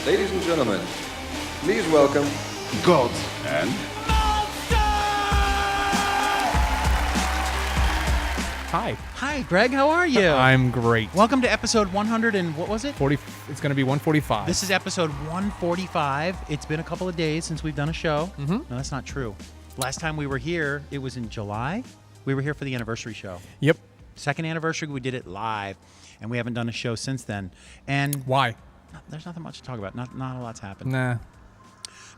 Ladies and gentlemen, please welcome God and... Hi. Hi, Greg. How are you? I'm great. Welcome to episode 100 and what was it? 40. It's going to be 145. This is episode 145. It's been a couple of days since we've done a show. Mm-hmm. No, that's not true. Last time we were here, it was in July. We were here for the anniversary show. Yep. Second anniversary, we did it live, and we haven't done a show since then. And Why? there's nothing much to talk about. Not a lot's happened. Nah.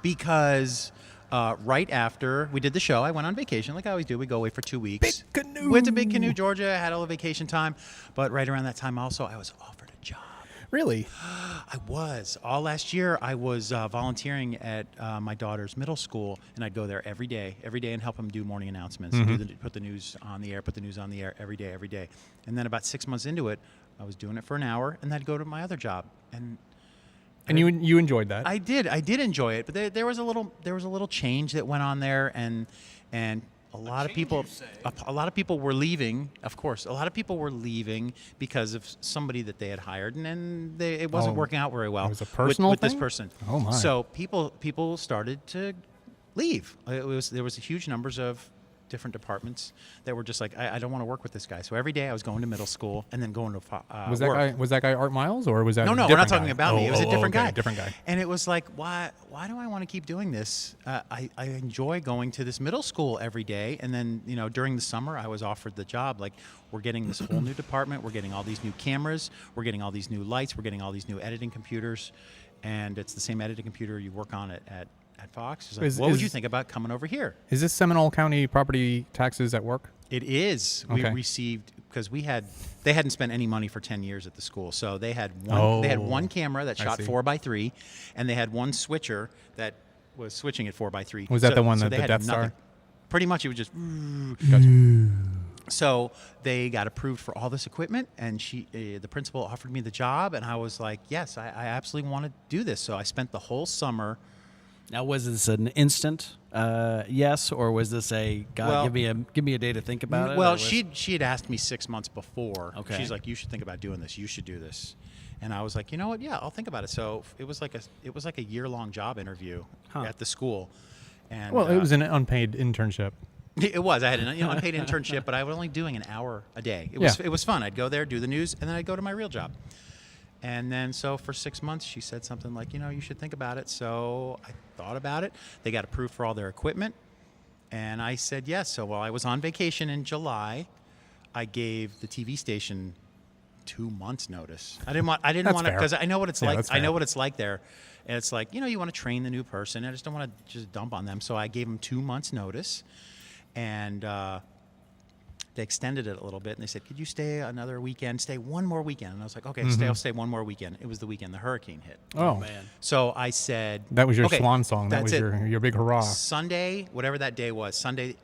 Because right after we did the show, I went on vacation, like I always do. We go away for 2 weeks. Big Canoe. Went to Big Canoe, Georgia. Had all the vacation time. But right around that time also, I was offered a job. Really? I was. All last year, I was volunteering at my daughter's middle school, and I'd go there every day and help them do morning announcements, put the news on the air every day. And then about 6 months into it, I was doing it for an hour, and then I'd go to my other job. And you enjoyed that? I did enjoy it, but there was a little change that went on there, and a lot of people were leaving. Of course, a lot of people were leaving because of somebody that they had hired, and it wasn't working out very well. It was a personal with thing? this person. Oh my! So people started to leave. There was huge numbers of different departments that were just like, I don't want to work with this guy. So every day I was going to middle school and then going to was work. that guy Art Miles, or was that No, a we're not different talking guy? about me. It was a different okay, guy. Different guy. And it was like, why do I want to keep doing this? I enjoy going to this middle school every day. And then, during the summer, I was offered the job. Like, we're getting this whole new department. We're getting all these new cameras. We're getting all these new lights. We're getting all these new editing computers. And it's the same editing computer you work on at Fox. It's like, what would you think about coming over here? Is this Seminole County property taxes at work? It is. Okay. We received, because they hadn't spent any money for 10 years at the school. So they had one camera that shot 4x3, and they had one switcher that was switching at 4x3. Was that the one that they the had Death nothing. Star? Pretty much, it was just. Gotcha. So they got approved for all this equipment, and the principal offered me the job, and I was like, yes, I absolutely want to do this. So I spent the whole summer. Now, was this an instant yes, or was this a God? Give me a day to think about it. Well, she had asked me 6 months before. Okay. She's like, you should think about doing this. You should do this, and I was like, you know what? Yeah, I'll think about it. So it was like a year-long job interview at the school, and Well, it was an unpaid internship. It was. I had an unpaid internship, but I was only doing an hour a day. It was fun. I'd go there, do the news, and then I'd go to my real job. And then so for 6 months, she said something like, you should think about it. So I thought about it. They got approved for all their equipment. And I said yes. So while I was on vacation in July, I gave the TV station 2 months notice. I didn't want to, because I know what it's like. I know what it's like there. And it's like, you want to train the new person. I just don't want to just dump on them. So I gave them 2 months notice. And they extended it a little bit, and they said, could you stay another weekend, stay one more weekend? And I was like, okay, I'll stay one more weekend. It was the weekend the hurricane hit. Oh, man. So I said... That was your okay, swan song. That was your big hurrah. Sunday, whatever that day was, Sunday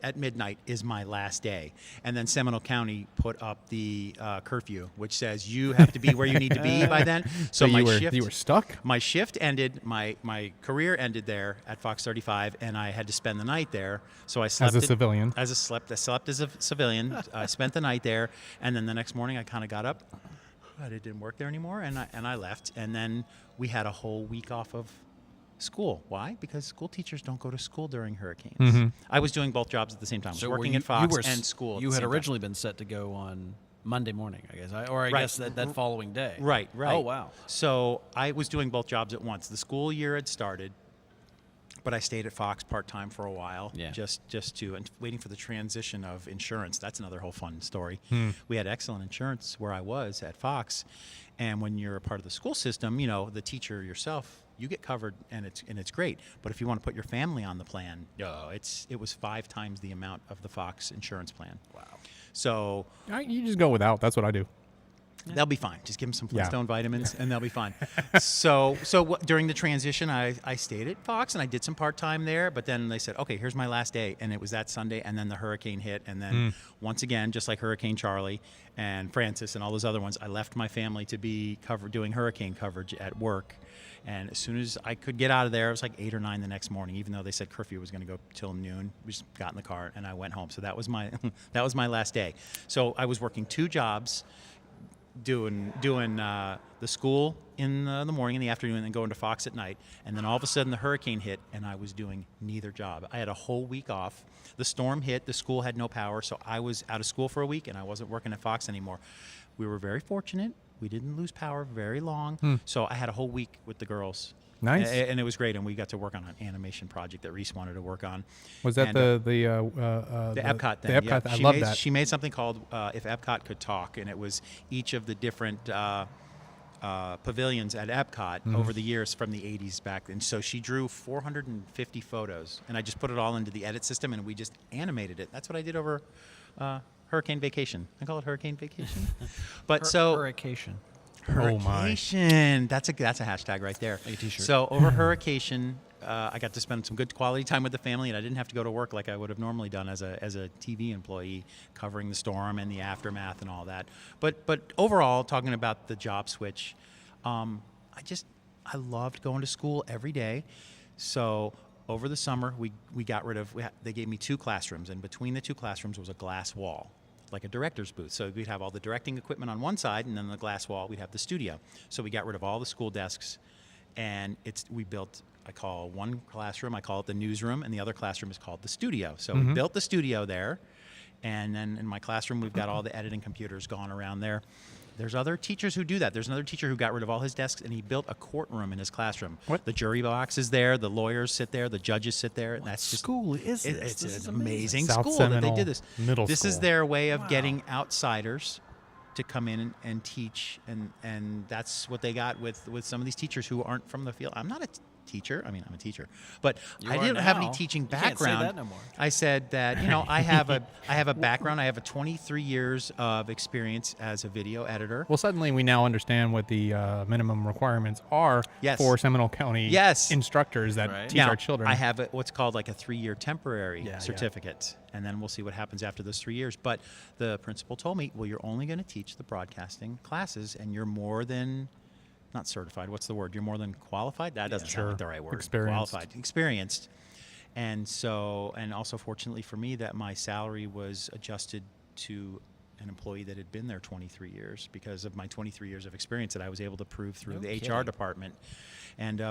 at midnight is my last day. And then Seminole County put up the curfew, which says you have to be where you need to be by then. So you were stuck? My shift ended, my career ended there at Fox 35, and I had to spend the night there. So I slept... As a civilian? I slept as a civilian. I spent the night there, and then the next morning I kind of got up. I didn't work there anymore, and I left. And then we had a whole week off of school. Why? Because school teachers don't go to school during hurricanes. Mm-hmm. I was doing both jobs at the same time. I was working at Fox and school. You had originally been set to go on Monday morning, I guess, I guess that following day. Right. Oh, wow. So I was doing both jobs at once. The school year had started, but I stayed at Fox part-time for a while, just to, and waiting for the transition of insurance. That's another whole fun story. We had excellent insurance where I was at Fox, and when you're a part of the school system, the teacher yourself, you get covered, and it's great. But if you want to put your family on the plan, it was 5 times the amount of the Fox insurance plan. Wow. So You just go without. That's what I do. They'll be fine. Just give them some Flintstone vitamins, and they'll be fine. During the transition, I stayed at Fox, and I did some part-time there. But then they said, okay, here's my last day. And it was that Sunday, and then the hurricane hit. And then once again, just like Hurricane Charlie and Francis and all those other ones, I left my family to be doing hurricane coverage at work. And as soon as I could get out of there, it was like 8 or 9 the next morning, even though they said curfew was going to go till noon. We just got in the car, and I went home. So that was my last day. So I was working 2 jobs, doing the school in the morning, in the afternoon, and then going to Fox at night. And then all of a sudden the hurricane hit, and I was doing neither job. I had a whole week off. The storm hit. The school had no power, so I was out of school for a week, and I wasn't working at Fox anymore. We were very fortunate. We didn't lose power very long, so I had a whole week with the girls. Nice. And it was great, and we got to work on an animation project that Reese wanted to work on. Was that And, the Epcot thing? The Epcot. Yeah. I love that. She made something called If Epcot Could Talk, and it was each of the different pavilions at Epcot over the years from the 80s back. And so she drew 450 photos, and I just put it all into the edit system, and we just animated it. That's what I did over Hurricane Vacation. I call it Hurricane Vacation. But Hurricane. Oh my. Hurricane. That's a hashtag right there. Like a t-shirt. So over Hurricane, I got to spend some good quality time with the family, and I didn't have to go to work like I would have normally done as a TV employee, covering the storm and the aftermath and all that. But overall, talking about the job switch, I loved going to school every day. So over the summer, we got rid of. They gave me 2 classrooms, and between the 2 classrooms was a glass wall, like a director's booth. So we'd have all the directing equipment on one side, and then the glass wall, we'd have the studio. So we got rid of all the school desks, and we built, I call one classroom, I call it the newsroom, and the other classroom is called the studio. So we built the studio there, and then in my classroom, we've got all the editing computers gone around there. There's other teachers who do that. There's another teacher who got rid of all his desks, and he built a courtroom in his classroom. What? The jury box is there, the lawyers sit there, the judges sit there, and that's just School is this? it's This is an amazing South school that they Seminole did this. Middle This is School. their way of getting outsiders to come in and teach, and that's what they got with some of these teachers who aren't from the field. I'm not a teacher. I mean, I'm a teacher, but You I are didn't have any now. teaching You can't say background. that no more. I said that I have a background. I have a 23 years of experience as a video editor. Well, suddenly we now understand what the minimum requirements are Yes. for Seminole County Yes. instructors that Right. teach Now, our children. I have what's called like a 3-year temporary Yeah, yeah. certificate, and then we'll see what happens after those 3 years. But the principal told me, well, you're only going to teach the broadcasting classes, and you're more than, not certified, what's the word? You're more than qualified? That doesn't sound like the right word. Experienced. Qualified. Experienced. And so, and also fortunately for me, that my salary was adjusted to an employee that had been there 23 years because of my 23 years of experience that I was able to prove through No the HR kidding. department. And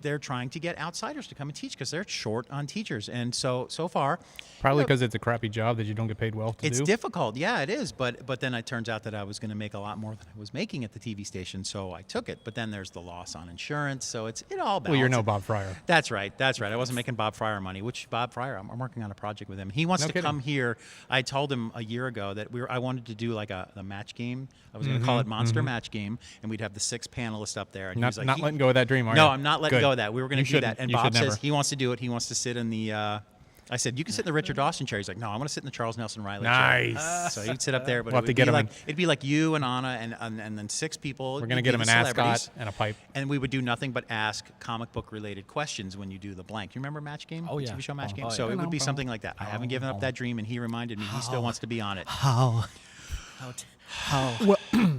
they're trying to get outsiders to come and teach because they're short on teachers. And so far, Probably you know, because it's a crappy job that you don't get paid well to it's do. difficult. Yeah, it is. But then it turns out that I was going to make a lot more than I was making at the TV station, so I took it. But then there's the loss on insurance, so it all balances. Well, you're no Bob Fryer. That's right. I wasn't making Bob Fryer money, which Bob Fryer, I'm working on a project with him. He wants No to kidding. come here. I told him a year ago that I wanted to do like a match game. I was going to call it Monster Match Game, and we'd have the 6 panelists up there. And he Not, was like, not letting go of that dream, are No, you? I'm not letting Good. go of that. We were going You to do that. shouldn't. And You Bob should says never. he wants to do it. He wants to sit in the. I said, you can sit in the Richard Dawson chair. He's like, no, I want to sit in the Charles Nelson Riley chair. Nice. So he'd sit up there, but We'll have to get him it'd be like you and Anna and then 6 people. We're going to You'd get be him an the ascot celebrities. and a pipe. And we would do nothing but ask comic book related questions when you do the blank. You remember Match Game? Oh, The yeah. TV show Match Oh, Game? yeah. So it would be something like that. I haven't given up that dream, and he reminded me he still wants to be on it. How?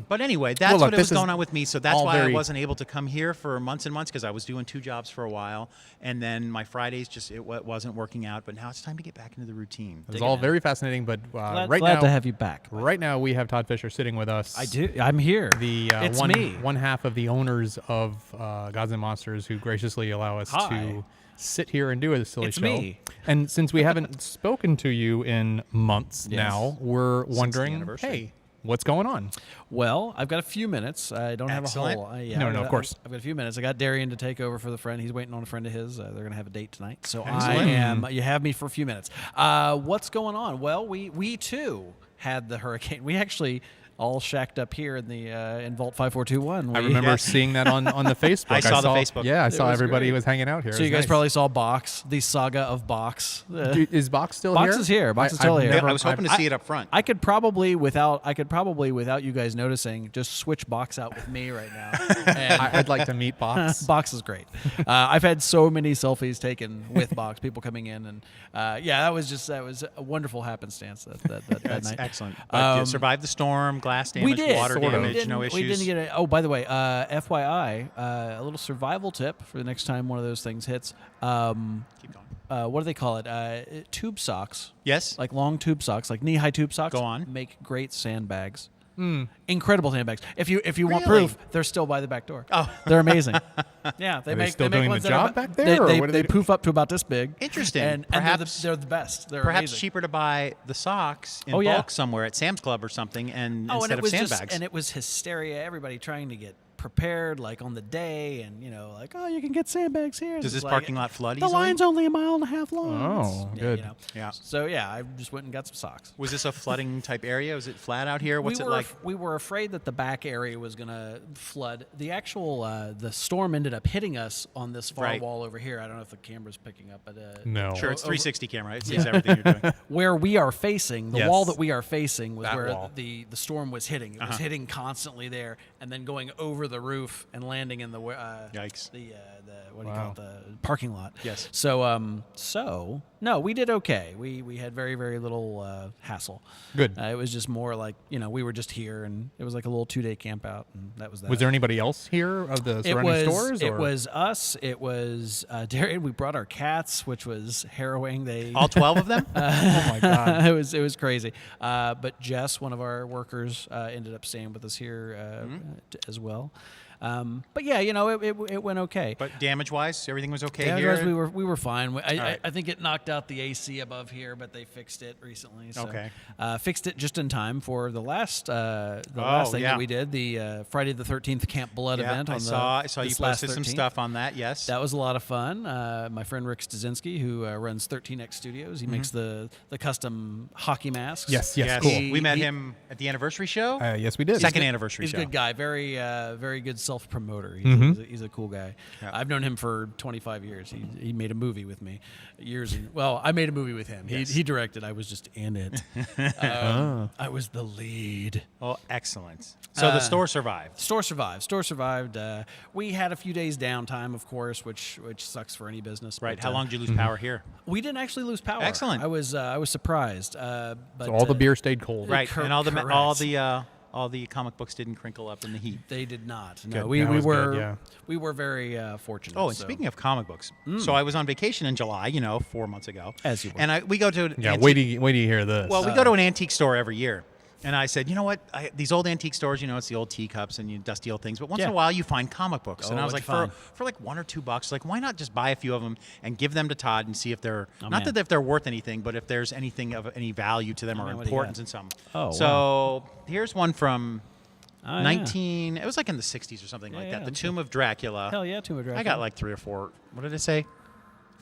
But anyway, that's Well, look, what it this was is going on with me. So that's all why I very- wasn't able to come here for months and months because I was doing 2 jobs for a while, and then my Fridays wasn't working out. But now it's time to get back into the routine. It's all very fascinating, but Glad right now, to have you back. right now we have Todd Fisher sitting with us. I do. I'm here. The It's me. one half of the owners of Gods and Monsters who graciously allow us Hi. to sit here and do a silly It's show. me. And since we haven't spoken to you in months Yes. now, we're the wondering, anniversary. hey, what's going on? Well, I've got a few minutes. I don't Excellent. have a whole. No, I've of got- course. I've got a few minutes. I got Darian to take over for the friend. He's waiting on a friend of his. They're going to have a date tonight. So Excellent. I am. You have me for a few minutes. What's going on? Well, we too had the hurricane. We actually all shacked up here in the in Vault 5421. I remember Yes. seeing that on the Facebook. I saw the Facebook. Yeah, I It saw was everybody great. was hanging out here. So It you was guys nice. probably saw Box, the saga of Box. Is Box still Box here? is here. Box is I've still here. never- I was hoping to see it up front. I could probably without you guys noticing just switch Box out with me right now. And I'd like to meet Box. Box is great. I've had so many selfies taken with Box, people coming in, and that was a wonderful happenstance that That's night. excellent. But you survived the storm, glass damage, We did. water Sort of. damage, no issues. We didn't get it. Oh, by the way, FYI, a little survival tip for the next time one of those things hits. Keep going. What do they call it? Tube socks. Yes. Like long tube socks, like knee-high tube socks. Go on. Make great sandbags. Incredible sandbags. If you want Really? proof, they're still by the back door. Oh. They're amazing. Yeah, Are they still doing the ones that job are, back there, or They, what do they they do? poof up to about this big. Interesting. And Perhaps they're the best. They're perhaps amazing. cheaper to buy the socks in Oh, yeah. bulk somewhere at Sam's Club or something, and Oh, and instead it of was sandbags. and it was hysteria. Everybody trying to get prepared, like on the day, and like, oh, you can get sandbags here. Does It's this like, parking lot flood The easily? line's only a mile and a half long. Oh, good. Yeah. So yeah, I just went and got some socks. Was this a flooding type area? Was it flat out here? What's we it were like? We were afraid that the back area was going to flood. The actual the storm ended up hitting us on this far Right. wall over here. I don't know if the camera's picking up, but No. Sure, it's over- 360 camera. It sees everything you're doing. where we are facing, the Yes. wall that we are facing was That where wall. the storm was hitting. It was hitting constantly there, and then going over the roof and landing in the Yikes. the what do you call it, the parking lot. Yes. So no, we did okay. We had very very little hassle. Good. It was just more like we were just here, and it was like a little 2-day camp out, and that was that. Was there anybody else here of the surrounding stores? It or? was us. It was Darian. We brought our cats, which was harrowing. They All 12 of them? Oh my God. it was crazy. But Jess, one of our workers, ended up staying with us here as well. But yeah, it went okay. But damage-wise, everything was okay Yeah, here? guys, we were fine. right. I think it knocked out the AC above here, but they fixed it recently. So, Okay. Fixed it just in time for the last last thing yeah. that we did, the Friday the 13th Camp Blood Yeah, event. I On saw you this last posted some 13th. stuff on that, yes. That was a lot of fun. My friend Rick Stasinski, who runs 13X Studios, he makes the custom hockey masks. Yes, yes, cool. we met him at the anniversary show. Yes, we did. Second anniversary He's show. a good guy, very good self promoter. He's a cool guy. Yeah. I've known him for 25 years. He made a movie with me I made a movie with him. Yes. He directed. I was just in it. I was the lead. Oh, excellent. So the store survived. Store survived. We had a few days downtime, of course, which sucks for any business. Right. but, How long did you lose power here? We didn't actually lose power. Excellent. I was surprised. But So all the beer stayed cold. Right. Cor- and all correct. the comic books didn't crinkle up in the heat. They did not. Good. No, we That was were good, yeah. we were very fortunate. Oh, and so. speaking of comic books, so I was on vacation in July, 4 months ago. As you were. And we go to an Yeah, antique- wait till you hear this. Well, we go to an antique store every year. And I said, you know what? These old antique stores, it's the old teacups and dusty old things. But once in Yeah. a while, you find comic books. Oh, and I was like, what'd you for like $1 or $2, like, why not just buy a few of them and give them to Todd and see if they're Oh, not man. that if they're worth anything, but if there's anything of any value to them or man, what do you importance got? in some. Oh, so here's one from Oh, yeah. 19. It was like in the 60s or something like yeah, that. The that's Tomb of Dracula. Hell yeah, Tomb of Dracula. I got like 3 or 4. What did it say?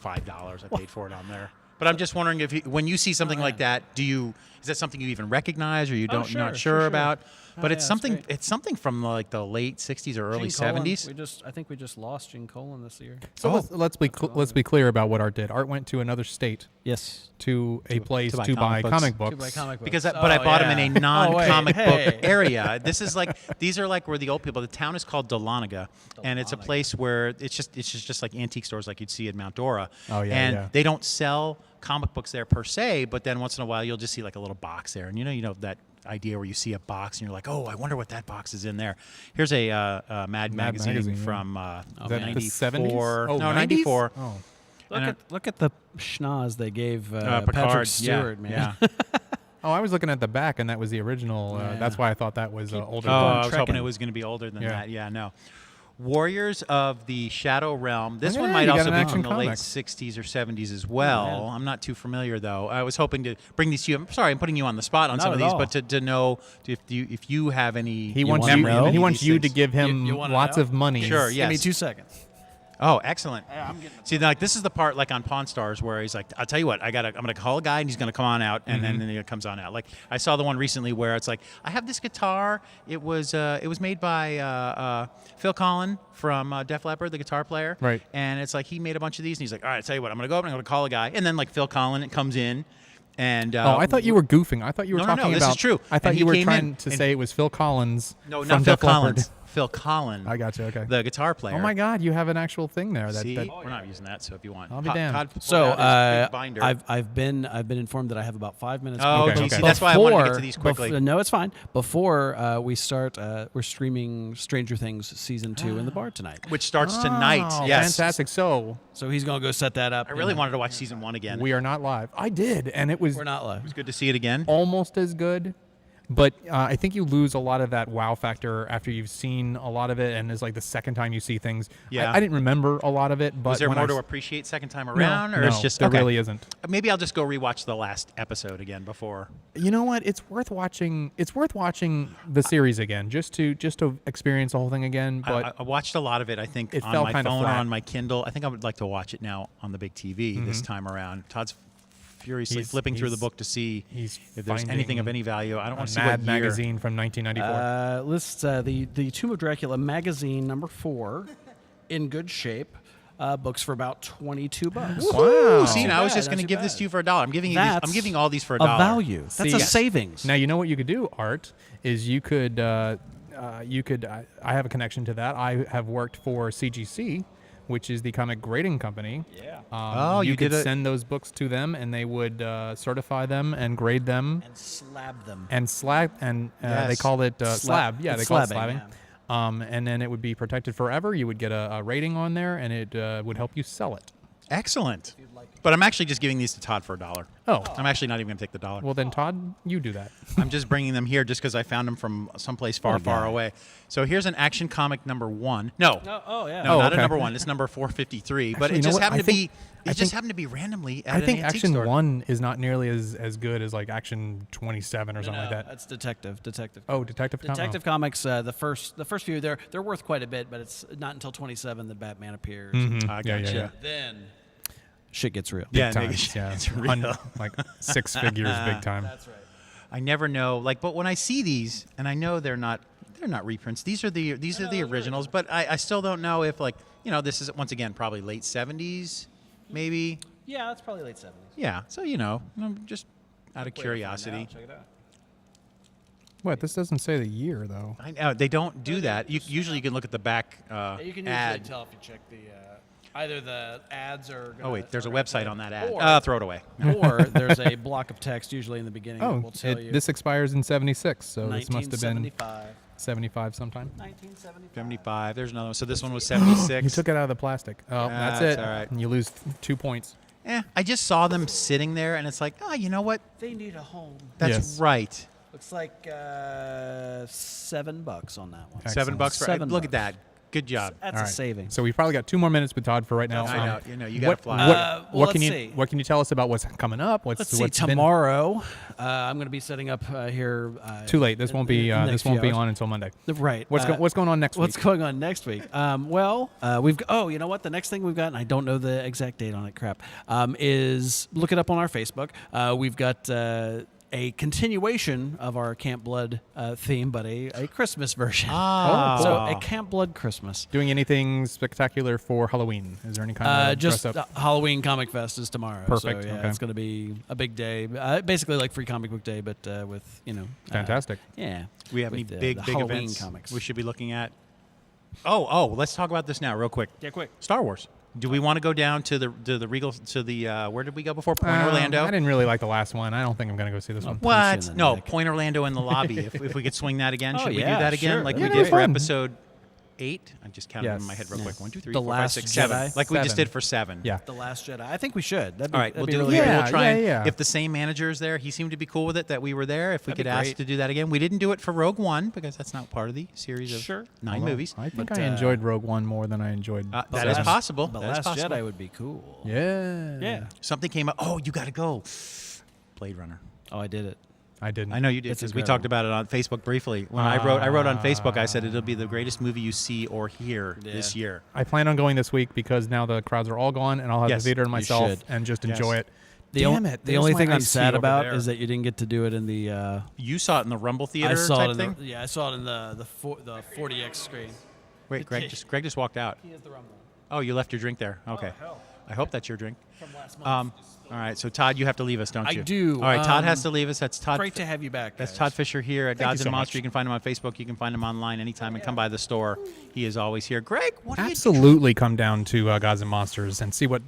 $5. I paid for it on there. But I'm just wondering if when you see something like that, is that something you even recognize or you don't not sure about? But yeah, it's that's something great. it's something from like the late 60s or early Gene Colan. 70s. I think we just lost Gene Colan this year. So let's be clear about what Art did. Art went to another state Yes. to a place to buy to buy comic comic To buy books. comic books. Because but I bought them in a non-comic Oh, wait, book hey. area. This is like these are like where the old people. The town is called Dahlonega, and it's a place where it's just like antique stores like you'd see at Mount Dora. Oh, yeah, and yeah. they don't sell comic books there per se, but then once in a while you'll just see like a little box there, and you know that idea where you see a box and you're like, oh, I wonder what that box is in there. Here's a Mad magazine, magazine, yeah. from Is that the 94. 70s? Oh, no, 90s? 94. Oh. Look at the schnoz they gave Picard, Patrick Stewart, yeah, man. yeah. Oh, I was looking at the back, and that was the original. Yeah. That's why I thought that was older. Oh, I was trekking. hoping it was going to be older than Yeah. that. Yeah, no. Warriors of the Shadow Realm. This Oh, one yeah, might you got also an be Action from the late Comics. 60s or 70s as well. yeah. I'm not too familiar, though. I was hoping to bring these to you. I'm sorry, I'm putting you on the spot on Not some of at these, all. but to know if you have any He wants memory you. of any He of wants these you to things. give him You wanna lots know? of money. Sure, Give me yes. 2 seconds. Oh, excellent. See, like this is the part like on Pawn Stars where he's like, I'll tell you what, I'm gonna call a guy and he's gonna come on out, and then he comes on out. Like I saw the one recently where it's like, I have this guitar. It was made by Phil Collin from Def Leppard, the guitar player. Right. And it's like he made a bunch of these, and he's like, all right, I'll tell you what, I'm gonna go up and I'm gonna call a guy, and then like Phil Collin comes in. And Oh, I thought you were goofing. I thought you were No, talking no, this about. is true. I thought And you he were came trying in to and- say it was Phil Collins. no, from not Phil Def Leppard. Collins. Phil Collin. I got you. Okay. The guitar player. Oh my God, you have an actual thing there. That, See, that we're not using that. So if you want, I'll be damned. Todd pulled So out his big binder. I've been informed that I have about 5 minutes. Oh, Okay, geez, okay. see, that's why I wanted to get to these quickly. No, it's fine. Before we start, we're streaming Stranger Things season 2 in the bar tonight. which starts tonight. Oh, Yes, fantastic. So So he's gonna go set that up. I really wanted to watch season 1 again. we are not live. I did, and it was We're not live. It's good to see it again. almost as good. But I think you lose a lot of that wow factor after you've seen a lot of it, and it's like the second time you see things. Yeah. I didn't remember a lot of it, but Was there when more I to s- appreciate second time around, no, or no, it's just there okay. really isn't. Maybe I'll just go rewatch the last episode again before. You know what? It's worth watching. It's worth watching the series again, just to experience the whole thing again. But I watched a lot of it. I think it on felt my kinda phone, flat. on my Kindle. I think I would like to watch it now on the big TV this time around. Todd's furiously He's- flipping through the he's- book to see he's if there's anything of finding any value. I don't a want to see Mad what year. magazine from 1994. Lists the Tomb of Dracula magazine number 4 in good shape. Books for about $22. Wow. See, now I was Not just too going to give this bad. to you for $1. I'm giving you. That's I'm giving all these for a $1. value. That's See, a yes. savings. Now you know what you could do, Art, is you could I have a connection to that. I have worked for CGC, which is the comic grading company. Yeah. Oh, you you could did it. send those books to them, and they would certify them and grade them And slab them. and slab, and they Yes. call it slab. Yeah, It's they call it slabbing, slabbing. And then it would be protected forever. You would get a rating on there, and it would help you sell it. Excellent. But I'm actually just giving these to Todd for $1. Oh, I'm actually not even going to take the $1. well then, Todd, you do that. I'm just bringing them here just because I found them from someplace far, far guy. away. So here's an Action Comic number 1. No, Oh, yeah. no, Oh, not a okay. number 1. It's number 453. But Actually, it you know just what? happened I to be. think- It I just think- happened to be randomly at I an think antique Action store. 1 is not nearly as good as like Action 27 or something like that. That's Detective. Oh, Detective Comics. Detective Comics. The first few they're worth quite a bit, but it's not until 27 that Batman appears. I Yeah, gotcha. yeah. Then shit gets real. Yeah, Times, nigga, yeah. it's real. Like 6 figures, big time. That's right. I never know. Like, but when I see these, and I know they're not reprints. These are the originals. But I still don't know if this is once again probably late 70s, maybe. Yeah, that's probably late 70s. Yeah. So just out of curiosity. Check it out. What? This doesn't say the year though. I know they don't do that. Usually you can look at the back You can usually ad. tell if you check the either the ads are. Oh wait, there's a website on that ad. Or, Throw it away. or there's a block of text usually in the beginning that Oh, will tell you. this expires in 76, so this must have been 1975. 75 sometime. 1975. 75. There's another one. So this one was 76. You took it out of the plastic. Oh, that's That's it. all right. And you lose 2 points. I just saw them sitting there, and it's like, you know what? They need a home. That's Yes. right. Looks like $7 on that one. Excellent. $7 for. $7. Look at that. Good job. That's All a right. saving. So we've probably got 2 more minutes with Todd for right now. I know. You gotta fly. well, What can let's you see. What can you tell us about what's coming up? Let's see. What's been- Tomorrow, I'm going to be setting up here. Too late. This won't be in the this next won't few be hours. on until Monday. Right. What's going on next What's week? going on next week? We've you know what? The next thing we've got, and I don't know the exact date on it. Crap. Is look it up on our Facebook. We've got a continuation of our Camp Blood theme, but a Christmas version. Ah. So a Camp Blood Christmas. Doing anything spectacular for Halloween? Is there any kind of Just dress up? Halloween Comic Fest is tomorrow. Perfect, So, yeah, okay. it's going to be a big day. Basically like Free Comic Book Day, but with Fantastic. Yeah. We have with any the big Halloween events comics. we should be looking at? Oh, let's talk about this now, real quick. Yeah, quick. Star Wars. Do we want to go down to the Regal where did we go before? Point Orlando. I didn't really like the last one. I don't think I'm going to go see this one. Punch you in What? the No, neck. Point Orlando in the lobby. if we could swing that again, Oh, should we do yeah, that again, sure. like That'd we be did for fun. episode 8? I just counted Yes. in my head real quick. 1, 2, 3, The 4, 5, Last 6, 7. Jedi? Like we just 7. did for 7. Yeah. The Last Jedi. I think we should. That'd be, All right, that'd we'll be do. really Yeah, good. we'll try. yeah. And, if the same manager is there, he seemed to be cool with it that we were there. If we That'd could be ask great. to do that again, we didn't do it for Rogue One because that's not part of the series of Sure. 9 Although, movies. I think But, I enjoyed Rogue One more than I enjoyed. That The is Last- possible. The That is Last possible. Jedi would be cool. yeah. Yeah. Something came up. Oh, you got to go. Blade Runner. Oh, I did it. I didn't. I know you did It's because we incredible. talked about it on Facebook briefly. When I wrote on Facebook, I said it'll be the greatest movie you see or hear this year. I plan on going this week because now the crowds are all gone, and I'll have Yes, the theater to you myself should. and just Yes. enjoy it. The Damn o- it! The there's only my thing I'm iced sad tea over about there. is that you didn't get to do it in the. You saw it in the Rumble Theater I saw type it in thing? the. Yeah, I saw it in the 40x screen. Wait, Greg just walked out. He is the Rumble. Oh, you left your drink there. Okay. hell. I hope that's your drink. From last month. All right, so Todd, you have to leave us, don't I you? do. All right, Todd Um, has to leave us. That's Todd. Great to have you back. That's guys. Todd Fisher here at Thank Gods you and so Monsters. much. You can find him on Facebook. You can find him online anytime and come by the store. He is always here. Greg, what are you Absolutely, come down to Gods and Monsters and see what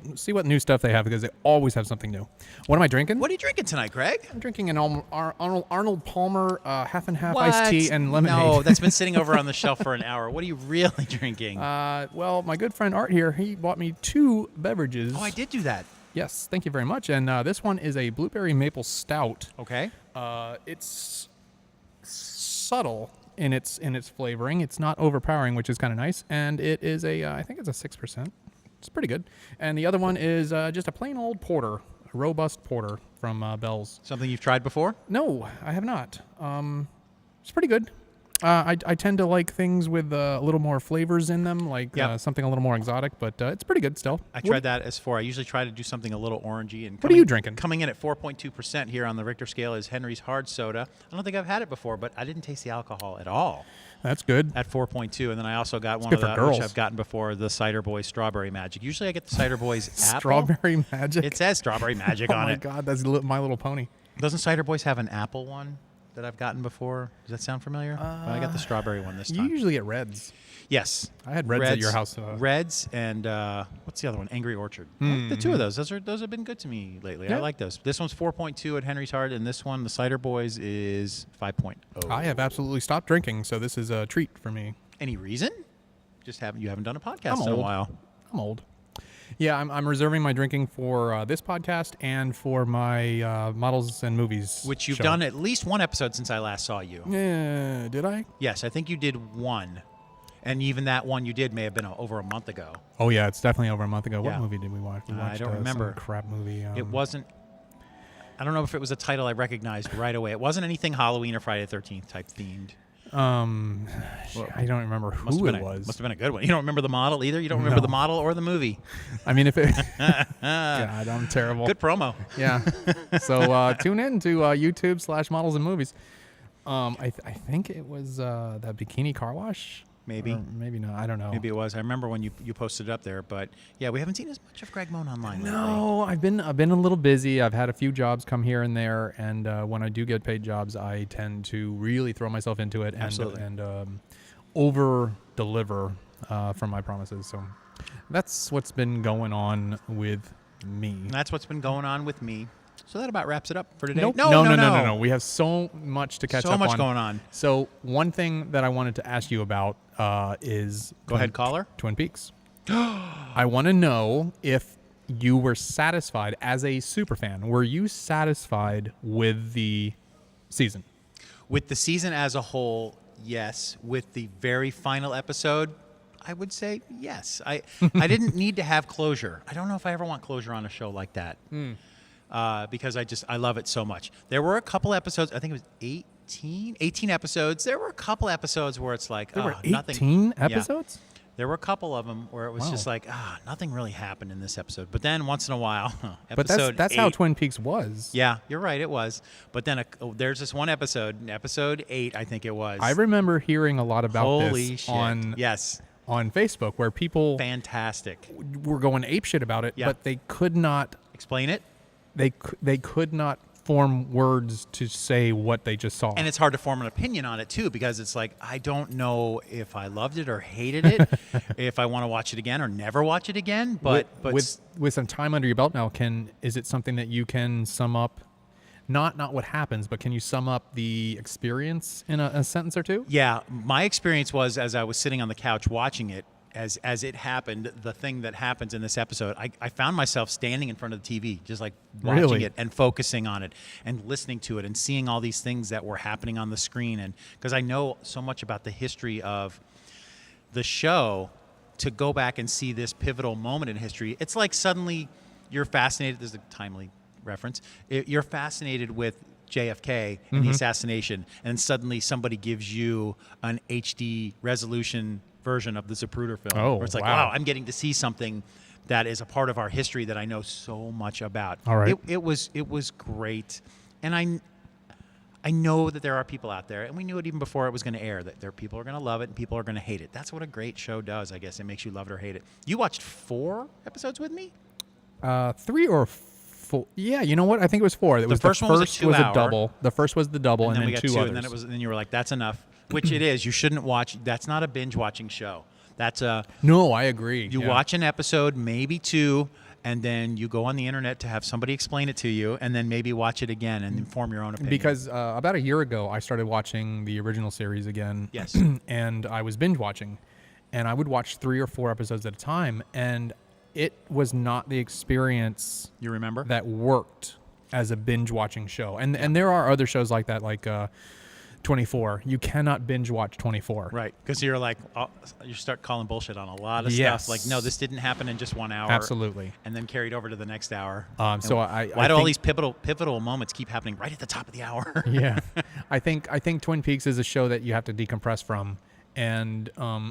new stuff they have because they always have something new. What am I drinking? What are you drinking tonight, Greg? I'm drinking an Arnold Palmer half and half iced tea and lemonade. No, that's been sitting over on the shelf for an hour. What are you really drinking? Well, my good friend Art here, he bought me 2 beverages. I did do that. Yes, thank you very much. And this one is a blueberry maple stout. Okay. It's subtle in its flavoring. It's not overpowering, which is kind of nice. And it is I think it's a 6%. It's pretty good. And the other one is just a plain old porter, a robust porter from Bell's. Something you've tried before? No, I have not. It's pretty good. I tend to like things with a little more flavors in them, like something a little more exotic, but it's pretty good still. I tried that as 4. I usually try to do something a little orangey. And what are you drinking? Coming in at 4.2% here on the Richter scale is Henry's Hard Soda. I don't think I've had it before, but I didn't taste the alcohol at all. That's good. At 4.2, and then I also got one good of for the girls. which I've gotten before, the Cider Boys Strawberry Magic. Usually I get the Cider Boys apple. Strawberry Magic. It says Strawberry Magic oh on my it. God, that's My Little Pony. Doesn't Cider Boys have an apple one that I've gotten before? Does that sound familiar? I got the strawberry one this You time. usually get Reds. Yes. I had Reds at your house. Reds and what's the other one? Angry Orchard. I like the two of those. Those have been good to me lately. Yeah. I like those. This one's 4.2 at Henry's Hard, and this one, the Cider Boys, is 5.0. I have absolutely stopped drinking, so this is a treat for me. Any reason? You haven't done a podcast I'm in a old. while. I'm old. Yeah, I'm reserving my drinking for this podcast and for my models and movies. Which you've show. done at least one episode since I last saw you. Yeah, did I? Yes, I think you did one. And even that one you did may have been over a month ago. Oh yeah, it's definitely over a month ago. Yeah. What movie did we watch? We I watched, don't remember. Some crap movie. It wasn't. I don't know if it was a title I recognized right away. It wasn't anything Halloween or Friday the 13th type themed. I don't remember who it was. Must have been a good one. You don't remember the model either? You don't remember the model or the movie? I mean, if it. God, I'm terrible. Good promo. Yeah. So tune in to YouTube/models and movies. I think it was that bikini car wash. Maybe. Or maybe not. I don't know. Maybe it was. I remember when you posted it up there, but yeah, we haven't seen as much of Greg Moan online lately. No, I've been a little busy. I've had a few jobs come here and there, and when I do get paid jobs, I tend to really throw myself into it and over deliver from my promises. So that's what's been going on with me. And that's what's been going on with me. So that about wraps it up for today. Nope. No. We have so much to catch up on. So much going on. So one thing that I wanted to ask you about is Go ahead, caller. Twin Peaks. I want to know if you were satisfied as a super fan. Were you satisfied with the season? With the season as a whole, yes. With the very final episode, I would say yes. I didn't need to have closure. I don't know if I ever want closure on a show like that. Because I love it so much. There were a couple episodes, I think it was 18 episodes. There were a couple episodes where it's like, There were nothing. 18 episodes? Yeah. There were a couple of them where it was Wow. just like, nothing really happened in this episode. But then once in a while, But episode that's 8, how Twin Peaks was. Yeah, you're right, it was. But then there's this one episode 8, I think it was. I remember hearing a lot about Holy this shit. on Yes. on Facebook, where people Fantastic. were going apeshit about it, Yeah. but they could not Explain it. they could not form words to say what they just saw. And it's hard to form an opinion on it, too, because it's like, I don't know if I loved it or hated it, if I want to watch it again or never watch it again. But with some time under your belt now, is it something that you can sum up? Not what happens, but can you sum up the experience in a sentence or two? yeah, my experience was, as I was sitting on the couch watching it, as it happened, the thing that happens in this episode, I found myself standing in front of the TV, just like watching Really? it and focusing on it and listening to it and seeing all these things that were happening on the screen. And because I know so much about the history of the show, to go back and see this pivotal moment in history, it's like suddenly you're fascinated. There's a timely reference. You're fascinated with JFK and the assassination, and suddenly somebody gives you an HD resolution version of the Zapruder film. Oh, where it's like, wow. wow, I'm getting to see something that is a part of our history that I know so much about. All right. It was great. And I know that there are people out there, and we knew it even before it was going to air, that there are people who are going to love it and people are going to hate it. That's what a great show does, I guess. It makes you love it or hate it. You watched 4 episodes with me? 3 or 4. Yeah, you know what? I think it was 4. It was first one was a 2-hour. double. The first was the double, and then then we got 2 2, others. and then you were like, that's enough. Which it is. You shouldn't watch. That's not a binge watching show. That's a No, I agree. you Yeah. watch an episode, maybe 2, and then you go on the internet to have somebody explain it to you, and then maybe watch it again and form your own opinion. Because about a year ago, I started watching the original series again. Yes. And I was binge watching, and I would watch 3 or 4 episodes at a time, and it was not the experience You remember? that worked as a binge watching show. And there are other shows like that, like 24. You cannot binge watch 24. Right, because you're like, you start calling bullshit on a lot of Yes. stuff. Like, no, this didn't happen in just 1 hour. Absolutely. And then carried over to the next hour. So why I do all think- these pivotal moments keep happening right at the top of the hour? Yeah, I think Twin Peaks is a show that you have to decompress from, and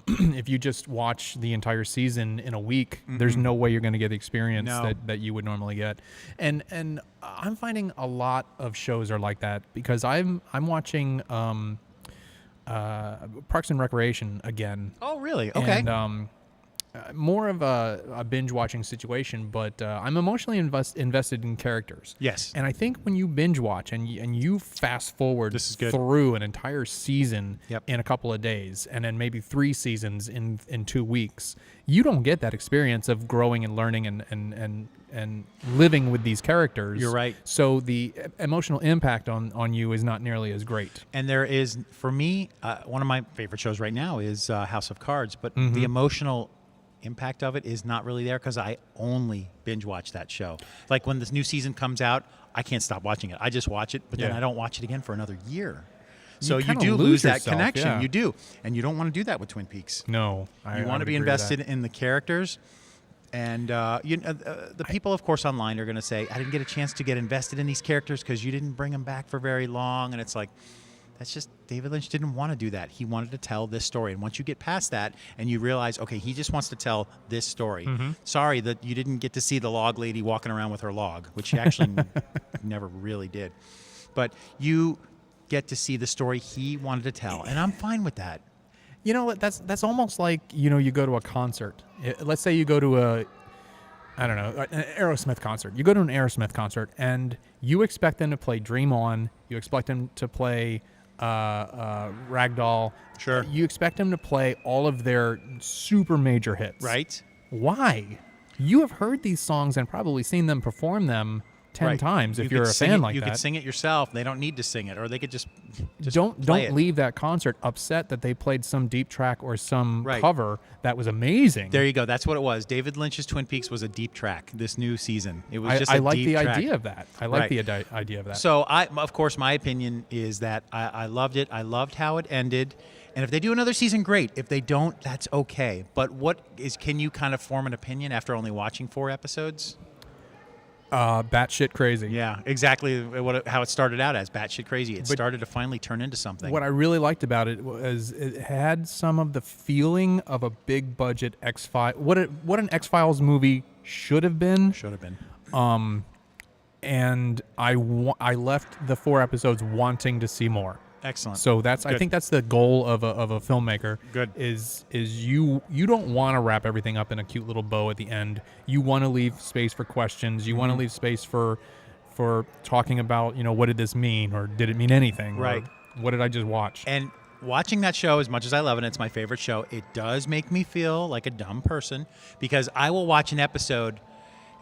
if you just watch the entire season in a week, there's no way you're going to get the experience that you would normally get. And I'm finding a lot of shows are like that because I'm watching Parks and Recreation again. Oh, really? Okay. And more of a binge watching situation, but I'm emotionally invested in characters. Yes. And I think when you binge watch and you fast forward This is good. through an entire season Yep. in a couple of days, and then maybe 3 seasons in 2 weeks, you don't get that experience of growing and learning and living with these characters. You're right. So the emotional impact on you is not nearly as great. And there is, for me, one of my favorite shows right now is House of Cards, but the emotional impact of it is not really there because I only binge watch that show. Like when this new season comes out, I can't stop watching it. I just watch it, but then Yeah. I don't watch it again for another year. So you kinda do lose lose that yourself, connection. yeah. You do. And you don't want to do that with Twin Peaks. No. You want to be invested in the characters. And the people, of course, online are going to say, I didn't get a chance to get invested in these characters because you didn't bring them back for very long. And it's like, that's just, David Lynch didn't want to do that. He wanted to tell this story. And once you get past that and you realize, okay, he just wants to tell this story. Sorry that you didn't get to see the log lady walking around with her log, which she actually never really did. But you get to see the story he wanted to tell. And I'm fine with that. You know what? That's almost like, you go to a concert. Let's say you go to an Aerosmith concert. You go to an Aerosmith concert and you expect them to play Dream On. You expect them to play Ragdoll. Sure. You expect them to play all of their super major hits. Right? Why? You have heard these songs and probably seen them perform them 10 Right. times if You you're could a sing fan it- like you that. could sing it yourself. They don't need to sing it, or they could just don't play it. leave that concert upset that they played some deep track or some Right. cover that was amazing. There you go. That's what it was. David Lynch's Twin Peaks was a deep track this new season. It was just I a like deep the track. idea of that. I like Right. the idea of that. So, of course, my opinion is that I loved it. I loved how it ended. And if they do another season, great. If they don't, that's okay. But can you kind of form an opinion after only watching 4 episodes? Batshit crazy. Yeah, exactly how it started out as, batshit crazy. It started to finally turn into something. What I really liked about it was it had some of the feeling of a big budget X-Files. What an X-Files movie should have been. Should have been. And I left the 4 episodes wanting to see more. Excellent. So I think that's the goal of a filmmaker. Good. Is you don't want to wrap everything up in a cute little bow at the end. You want to leave space for questions. You want to leave space for talking about, what did this mean, or did it mean anything? Right. Or what did I just watch? And watching that show, as much as I love it, it's my favorite show, it does make me feel like a dumb person because I will watch an episode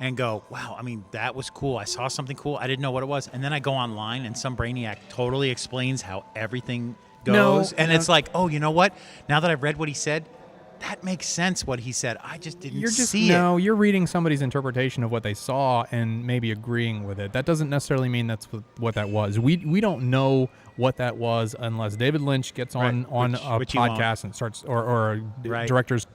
and go, wow, I mean, that was cool. I saw something cool. I didn't know what it was. And then I go online and some brainiac totally explains how everything goes. It's like, oh, you know what? Now that I've read what he said, that makes sense what he said. I just didn't see it. No, you're reading somebody's interpretation of what they saw and maybe agreeing with it. That doesn't necessarily mean that's what that was. We don't know what that was unless David Lynch gets on a which he won't. podcast and starts or a Right. director's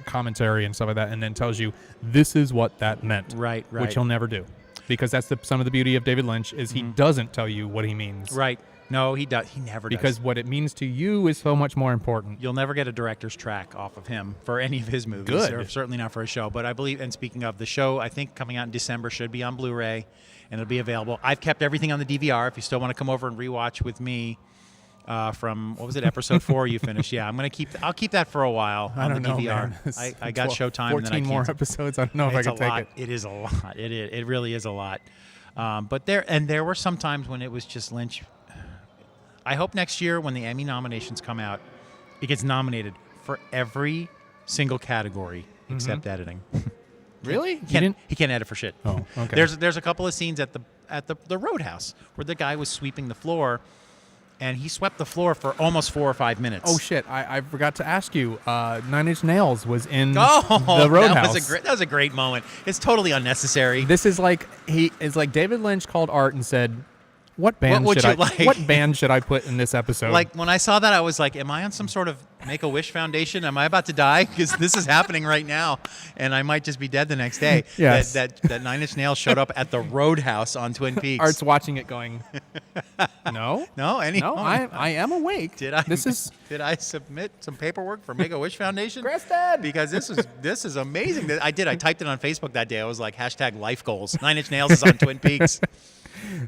commentary and stuff like that, and then tells you this is what that meant. Right. Which he'll never do, because that's some of the beauty of David Lynch is he doesn't tell you what he means. Right. No, he does. He never does. Because what it means to you is so much more important. You'll never get a director's track off of him for any of his movies. Good. Or certainly not for a show. But I believe, and speaking of the show, I think coming out in December should be on Blu-ray, and it'll be available. I've kept everything on the DVR. If you still want to come over and rewatch with me from, what was it, episode 4 you finished? Yeah, I'll keep that for a while on I don't the know, DVR. man. I got Showtime. 14 and then I more canceled. episodes. I don't know if I It's can a take lot. it. It is a lot. It really is a lot. But there were some times when it was just Lynch. I hope next year when the Emmy nominations come out, it gets nominated for every single category except editing. Really? He can't edit for shit. Oh, okay. There's a couple of scenes at the Roadhouse where the guy was sweeping the floor, and he swept the floor for almost 4 or 5 minutes. Oh shit! I forgot to ask you. 9 Inch Nails was in Oh, the Roadhouse. that was a great moment. It's totally unnecessary. This is like David Lynch called Art and said, What band would should I? you like? What band should I put in this episode? Like when I saw that, I was like, "Am I on some sort of Make-A-Wish Foundation? Am I about to die? Because this is happening right now, and I might just be dead the next day." Yes. That Nine Inch Nails showed up at the Roadhouse on Twin Peaks. Art's watching it, going, "No, No, I am awake. Did I? This is Did I submit some paperwork for Make-A-Wish Foundation? Kristen! Because this is amazing. I did. I typed it on Facebook that day. I was like #life goals. 9 Inch Nails is on Twin Peaks.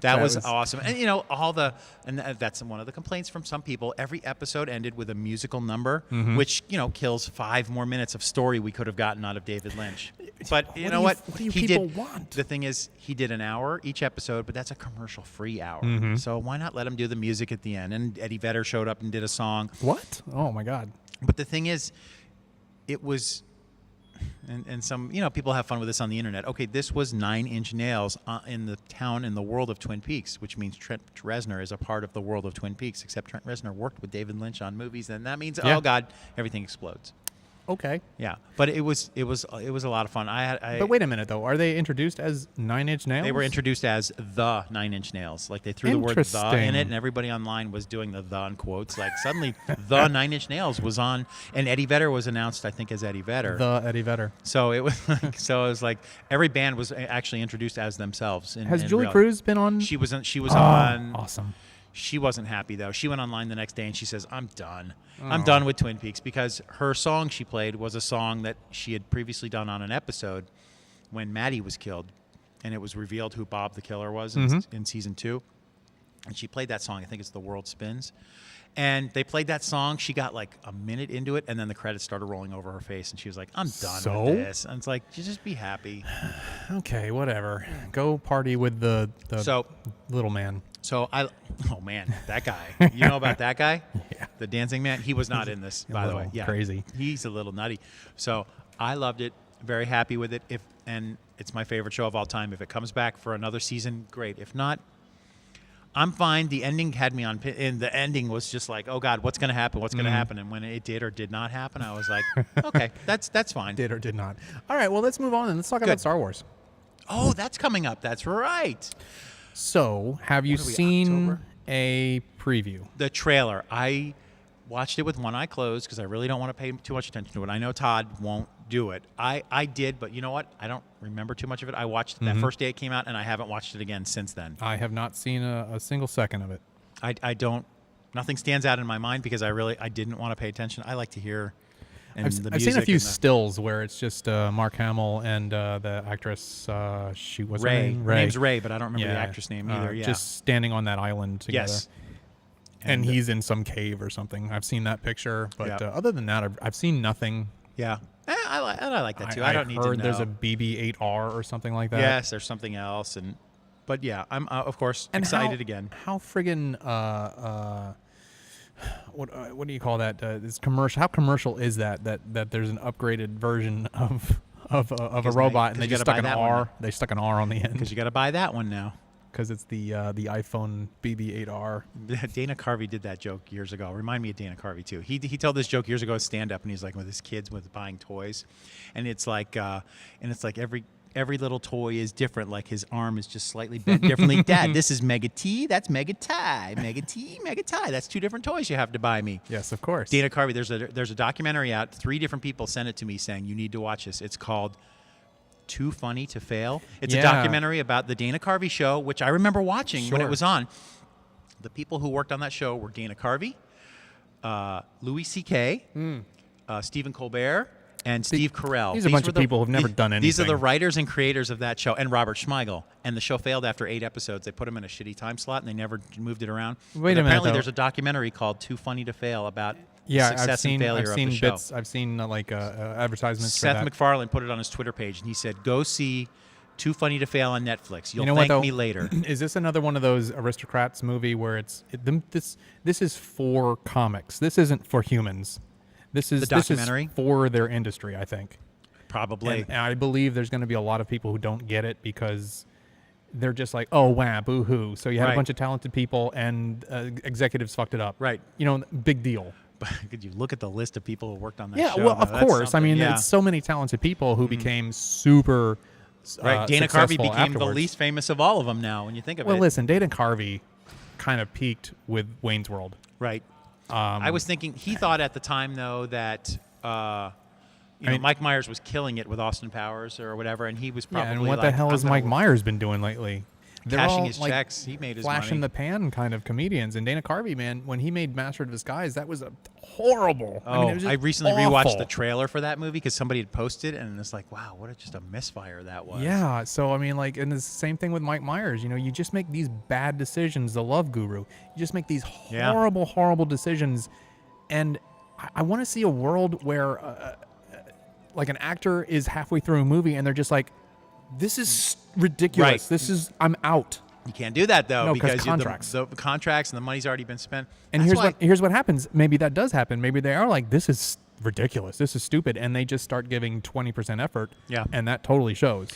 That was awesome. And that's one of the complaints from some people. Every episode ended with a musical number, which, kills 5 more minutes of story we could have gotten out of David Lynch. But you know what? What do you He people did, want? The thing is, he did an hour each episode, but that's a commercial-free hour. So why not let him do the music at the end? And Eddie Vedder showed up and did a song. what? Oh my God! But the thing is, it was, and some, people have fun with this on the internet. Okay, this was 9 Inch Nails in the town, in the world of Twin Peaks, which means Trent Reznor is a part of the world of Twin Peaks, except Trent Reznor worked with David Lynch on movies, and that means, Yeah. oh God, everything explodes. Okay, Yeah, but it was a lot of fun. but wait a minute though. Are they introduced as 9 Inch Nails? They were introduced as the 9 Inch Nails. Like they threw the word "the" in Interesting. it, and everybody online was doing the in quotes. Like suddenly, the 9 Inch Nails was on, and Eddie Vedder was announced, I think, as Eddie Vedder. The Eddie Vedder. So it was like every band was actually introduced as themselves. Has in Julie real- Cruz been on? She was on. Awesome. She wasn't happy though. She went online the next day and she says, "I'm done. I'm done with Twin Peaks," because her song she played was a song that she had previously done on an episode when Maddie was killed, and it was revealed who Bob the Killer was in season 2. And she played that song. I think it's "The World Spins." And they played that song. She got like a minute into it, and then the credits started rolling over her face, and she was like, "I'm done So? with this." And it's like, you just be happy. Okay, whatever. Go party with the So little man. So oh man, that guy. You know about that guy? Yeah. The dancing man? He was not in this, by the way. little Yeah. crazy. He's a little nutty. So I loved it. Very happy with it. And it's my favorite show of all time. If it comes back for another season, great. If not, I'm fine. The ending had me on, and the ending was just like, oh God, what's going to happen? What's going to happen? And when it did or did not happen, I was like, okay, that's fine. Did or did not. All right, well, let's move on and let's talk about Star Wars. Oh, that's coming up. That's right. So, have you What are we, seen October? a preview? The trailer. I watched it with one eye closed because I really don't want to pay too much attention to it. I know Todd won't do it. I did, but you know what? I don't remember too much of it. I watched that first day it came out, and I haven't watched it again since then. I have not seen a single second of it. I don't. Nothing stands out in my mind because I didn't want to pay attention. I like to hear. And I've the seen a music few and the- stills where it's just Mark Hamill and the actress. She was her Ray. name? Her name's Ray, but I don't remember the Yeah. actress name either. Yeah. Just standing on that island together. yes. And he's in some cave or something. I've seen that picture, but Yeah. other than that, I've seen nothing. Yeah. I like that too. I don't need to heard know. there's a BB-8R or something like that. Yes, there's something else, but yeah, I'm of course excited again. How friggin' what do you call that? This commercial. How commercial is that there's an upgraded version of a robot and they just stuck an R. They stuck an R on the end Because you got to buy that one now. because it's the iPhone BB-8R. Dana Carvey did that joke years ago. Remind me of Dana Carvey too. He told this joke years ago at stand up, and he's like with his kids with buying toys, and it's like every little toy is different. Like his arm is just slightly bent differently. Dad, this is Mega T. That's Mega Tie. Mega T. Mega Tie. That's 2 different toys you have to buy me. Yes, of course. Dana Carvey. There's a documentary out. 3 different people sent it to me saying you need to watch this. It's called Too Funny to Fail. It's a Yeah. documentary about the Dana Carvey show, which I remember watching when it Sure. was on. The people who worked on that show were Dana Carvey, Louis C.K., Stephen Colbert, and Steve Carell. these are a bunch were of people who've never done These are the anything. writers and creators of that show, and Robert Schmeigel. And the show failed after 8 episodes. They put him in a shitty time slot, and they never moved it around. Wait But a minute, apparently, though. there's a documentary called Too Funny to Fail about Yeah, the success I've seen and failure I've seen of the show. bits. I've seen advertisements Seth for that. MacFarlane put it on his Twitter page, and he said, "Go see Too Funny to Fail on Netflix. You'll You know what, thank though? me later." Is this another one of those Aristocrats movie where this is for comics? This isn't for humans. This is The documentary? for their industry, I think. Probably. And I believe there's going to be a lot of people who don't get it because they're just like, oh, wow, boo-hoo. So you had Right. a bunch of talented people and executives fucked it up. Right. You know, big deal. But could you look at the list of people who worked on that Yeah, show? well, Now, of that's course. I something. mean, Yeah. it's so many talented people who became super Right. Dana Carvey successful became the afterwards. least famous of all of them now, when you think of Well, it. listen, Dana Carvey kind of peaked with Wayne's World. Right. I was thinking he thought at the time though that Mike Myers was killing it with Austin Powers or whatever, and he was probably and what the hell has Mike Myers been doing lately? They're cashing all, his checks. He made his flash in money. the pan kind of comedians. And Dana Carvey, man, when he made Master of Disguise, that was horrible. Oh, I mean, it was just I recently awful. rewatched the trailer for that movie because somebody had posted, and it's like, wow, what just a misfire that was. Yeah, so I mean, like, and the same thing with Mike Myers. You just make these bad decisions. The Love Guru. You just make these horrible, horrible decisions, and I want to see a world where, like, an actor is halfway through a movie and they're just like, "This is ridiculous. Right. I'm out." You can't do that though, No, because contracts. the contracts and the money's already been spent. And That's here's what happens. Maybe that does happen. Maybe they are like, "This is ridiculous. This is stupid," and they just start giving 20% effort. Yeah. And that totally shows.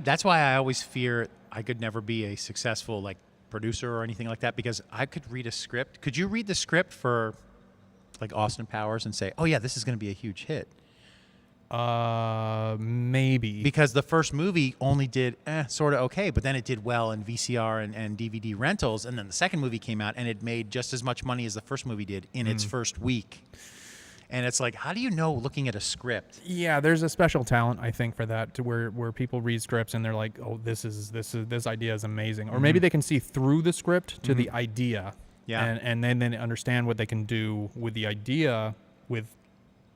That's why I always fear I could never be a successful like producer or anything like that, because I could read a script. Could you read the script for like Austin Powers and say, "Oh yeah, this is going to be a huge hit"? Maybe. Because the first movie only did sort of okay, but then it did well in VCR and DVD rentals, and then the second movie came out and it made just as much money as the first movie did in its first week. And it's like, how do you know looking at a script? Yeah, there's a special talent, I think, for that, to where people read scripts and they're like, "Oh, this idea is amazing," or maybe they can see through the script to the idea, and then they understand what they can do with the idea with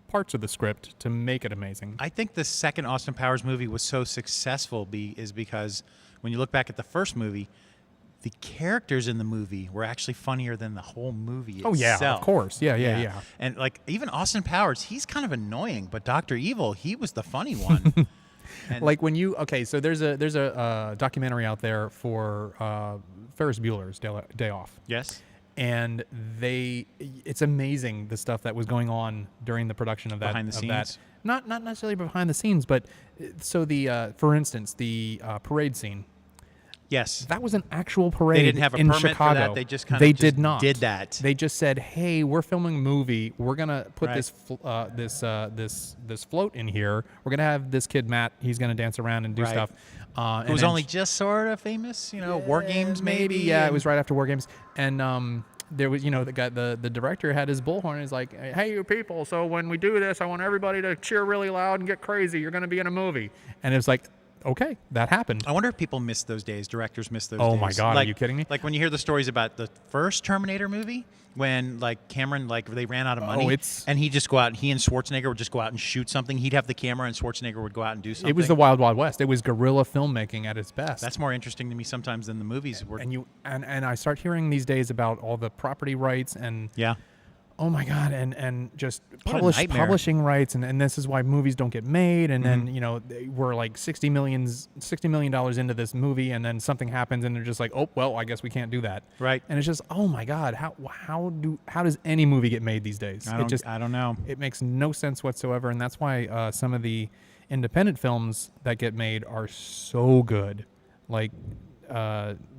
parts of the script to make it amazing. I think the second Austin Powers movie was so successful is because when you look back at the first movie, the characters in the movie were actually funnier than the whole movie itself. Oh yeah, of course. Yeah. And like even Austin Powers, he's kind of annoying, but Dr. Evil, he was the funny one. And like when so there's a documentary out there for Ferris Bueller's Day Off. yes. And it's amazing the stuff that was going on during the production of that. Behind the scenes? Not necessarily behind the scenes, but so for instance, the parade scene. Yes. That was an actual parade. They didn't have a in permit Chicago. for that. They just kind of did not did that. They just said, "Hey, we're filming a movie. We're gonna put Right. this float in here. We're gonna have this kid Matt. He's gonna dance around and do Right. stuff." It was only just sort of famous, War Games maybe. Yeah, it was right after War Games, and there was the guy, the director had his bullhorn. He's like, "Hey, you people! So when we do this, I want everybody to cheer really loud and get crazy. You're gonna be in a movie." And it was like, okay, that happened. I wonder if people miss those days. Directors miss those days. Oh my God, like, are you kidding me? Like when you hear the stories about the first Terminator movie, when like Cameron, like they ran out of money, and he and Schwarzenegger would just go out and shoot something. He'd have the camera, and Schwarzenegger would go out and do something. It was the Wild Wild West. It was guerrilla filmmaking at its best. That's more interesting to me sometimes than the movies were. And I start hearing these days about all the property rights and oh my God, and just publishing rights, and this is why movies don't get made, and then we're like $60 million into this movie, and then something happens, and they're just like, "Oh well, I guess we can't do that." Right. And it's just, oh my God, how does any movie get made these days? I don't know. It makes no sense whatsoever, and that's why some of the independent films that get made are so good, like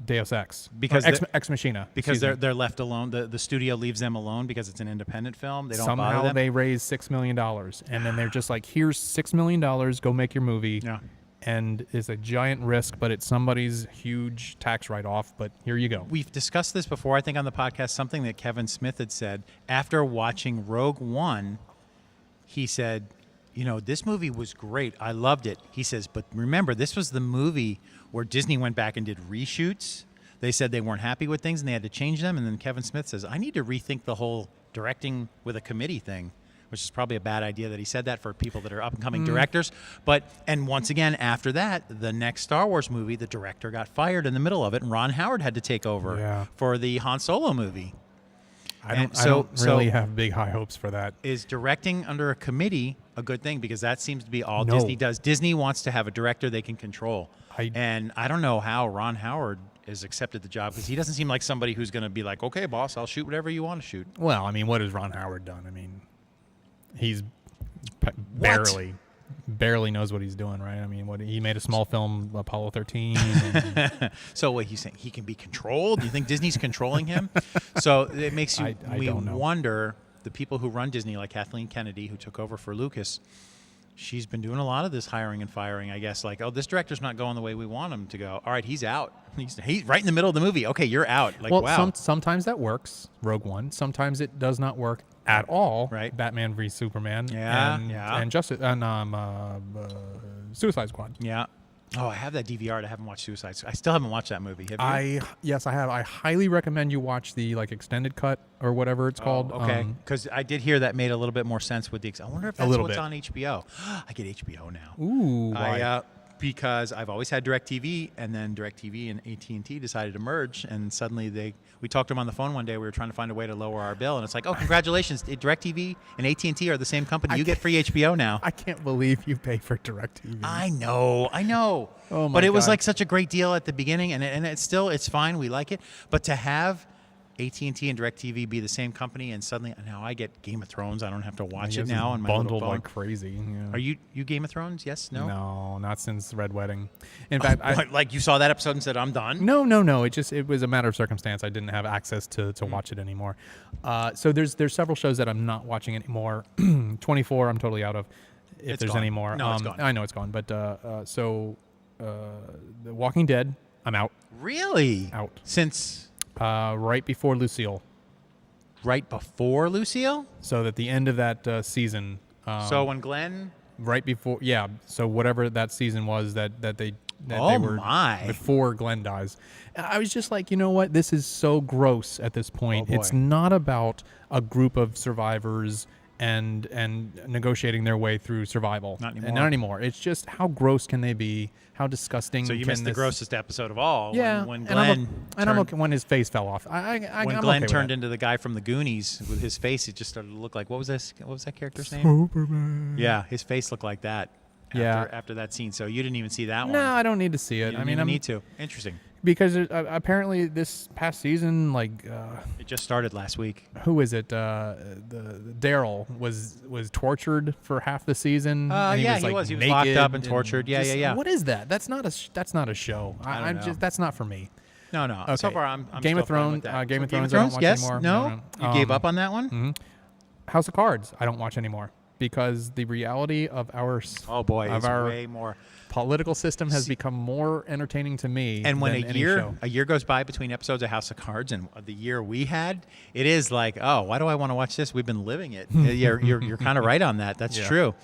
Deus Ex, because Ex Machina, because they're left alone. The studio leaves them alone because it's an independent film. They don't bother somehow them. they raise $6 million, and then they're just like, "Here's $6 million. Go make your movie." Yeah. And it's a giant risk, but it's somebody's huge tax write-off. But here you go. We've discussed this before, I think, on the podcast. Something that Kevin Smith had said after watching Rogue One. He said, this movie was great. I loved it. He says, but remember, this was the movie where Disney went back and did reshoots. They said they weren't happy with things and they had to change them. And then Kevin Smith says, I need to rethink the whole directing with a committee thing, which is probably a bad idea that he said that for people that are up-and-coming directors. And once again, after that, the next Star Wars movie, the director got fired in the middle of it, and Ron Howard had to take over for the Han Solo movie. I don't really have big high hopes for that. Is directing under a committee a good thing? Because that seems to be all Disney does. Disney wants to have a director they can control. And I don't know how Ron Howard has accepted the job, because he doesn't seem like somebody who's going to be like, "Okay, boss, I'll shoot whatever you want to shoot." Well, I mean, what has Ron Howard done? I mean, he's barely knows what he's doing, right? I mean, he made a small film, Apollo 13. So what he's saying, he can be controlled? Do you think Disney's controlling him? So it makes you I don't know. wonder, the people who run Disney, like Kathleen Kennedy, who took over for Lucas, she's been doing a lot of this hiring and firing, I guess. Like, oh, this director's not going the way we want him to go. All right, he's out. He's right in the middle of the movie. Okay, you're out. Like, well, wow. Sometimes that works, Rogue One. Sometimes it does not work at all. Right. Batman v Superman. Yeah, and Justice and Suicide Squad. Yeah. Oh, I have that DVR. I haven't watched Suicide Squad. I still haven't watched that movie. Have you? Yes, I have. I highly recommend you watch the extended cut or whatever it's called. Okay, because I did hear that made a little bit more sense with the. I wonder if that's what's on HBO. I get HBO now. Ooh, why? Because I've always had DirecTV, and then DirecTV and AT&T decided to merge, and suddenly we talked to them on the phone one day. We were trying to find a way to lower our bill, and it's like, oh, congratulations, DirecTV and AT&T are the same company. You get free HBO now. I can't believe you pay for DirecTV. I know. Oh my but it was God. like such a great deal at the beginning, and it's fine. We like it, but to have AT&T and DirecTV be the same company, and suddenly now I get Game of Thrones. I don't have to watch it now on my bundled little phone. like crazy. Yeah. Are you Game of Thrones? Yes? No? No, not since Red Wedding. In fact, like you saw that episode and said, I'm done? No. It was a matter of circumstance. I didn't have access to watch it anymore. So there's several shows that I'm not watching anymore. 24, I'm totally out of. If It's there's gone. any more, No, it's gone. I know it's gone. But The Walking Dead, I'm out. Really? Out. Since Right before Lucille. right before Lucille? So at the end of that season. So when Glenn... Right before, yeah. So whatever that season was that they Oh, were my. before Glenn dies. I was just like, you know what? This is so gross at this point. Oh, boy. It's not about a group of survivors and negotiating their way through survival. Not anymore. And not anymore. It's just how gross can they be? How disgusting? So you can missed the this- grossest episode of all. Yeah, When and Glenn I'm okay when his face fell off. when I'm Glenn okay turned with into the guy from the Goonies with his face, it just started to look like what was that character's name? Superman. Yeah, his face looked like that. Yeah. After that scene, so you didn't even see that one. No, I don't need to see it. You I mean, I I'm need to. Interesting. because apparently this past season, It just started last week. who is it? The Daryl was tortured for half the season. and yeah, he was. He was locked naked up and tortured. Yeah, just- yeah. What is that? That's not a show. I don't I'm know. just that's not for me. No. Okay. So far, I'm Game still of fine Thrones. with that. Game of So Thrones. I don't watch yes. anymore. No. You gave up on that one. Mm-hmm. House of Cards. I don't watch anymore because the reality of Oh boy, of it's our way more. political system has become more entertaining to me. And when than any show. a year goes by between episodes of House of Cards and the year we had, it is like, oh, why do I want to watch this? We've been living it. You're kind of right on that. That's Yeah. true.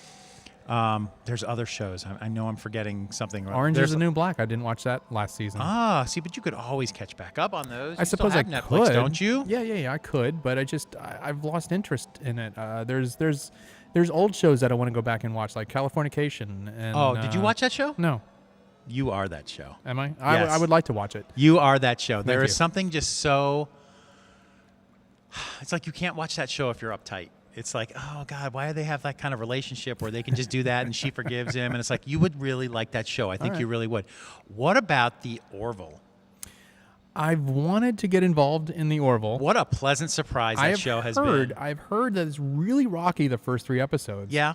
There's other shows. I know I'm forgetting something. Orange There's is the New Black. I didn't watch that last season. See, but you could always catch back up on those. I You still suppose I have Netflix, could. don't you? Yeah, I could, but I've lost interest in it. There's old shows that I want to go back and watch, like Californication. And, Oh, did you watch that show? No. You are that show. Am I? Yes. I would like to watch it. You are that show. There Thank is you. something just so. It's like you can't watch that show if you're uptight. It's like, oh God, why do they have that kind of relationship where they can just do that and she forgives him? And it's like, you would really like that show. I think right. you really would. What about the Orville? I've wanted to get involved in the Orville. What a pleasant surprise that show has been. I've heard that it's really rocky the first 3 episodes. Yeah.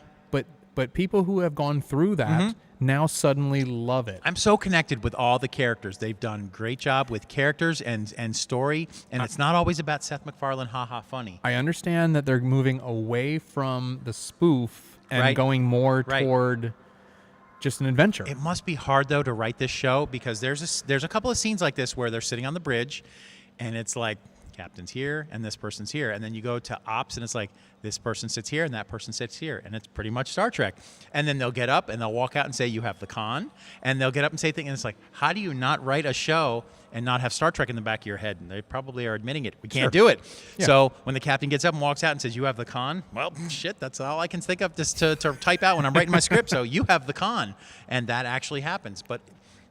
But people who have gone through that Mm-hmm. now suddenly love it. I'm so connected with all the characters. They've done a great job with characters and story. And it's not always about Seth MacFarlane, ha funny. I understand that they're moving away from the spoof and Right. going more Right. toward just an adventure. It must be hard though to write this show because there's a couple of scenes like this where they're sitting on the bridge, and it's like captain's here and this person's here, and then you go to ops and it's like this person sits here and that person sits here, and it's pretty much Star Trek. And then they'll get up and they'll walk out and say you have the con, and they'll get up and say things, and it's like, how do you not write a show and not have Star Trek in the back of your head? And they probably are admitting it. We can't do it. Yeah. So when the captain gets up and walks out and says you have the con, well, shit, that's all I can think of just to type out when I'm writing my script. So you have the con, and that actually happens. But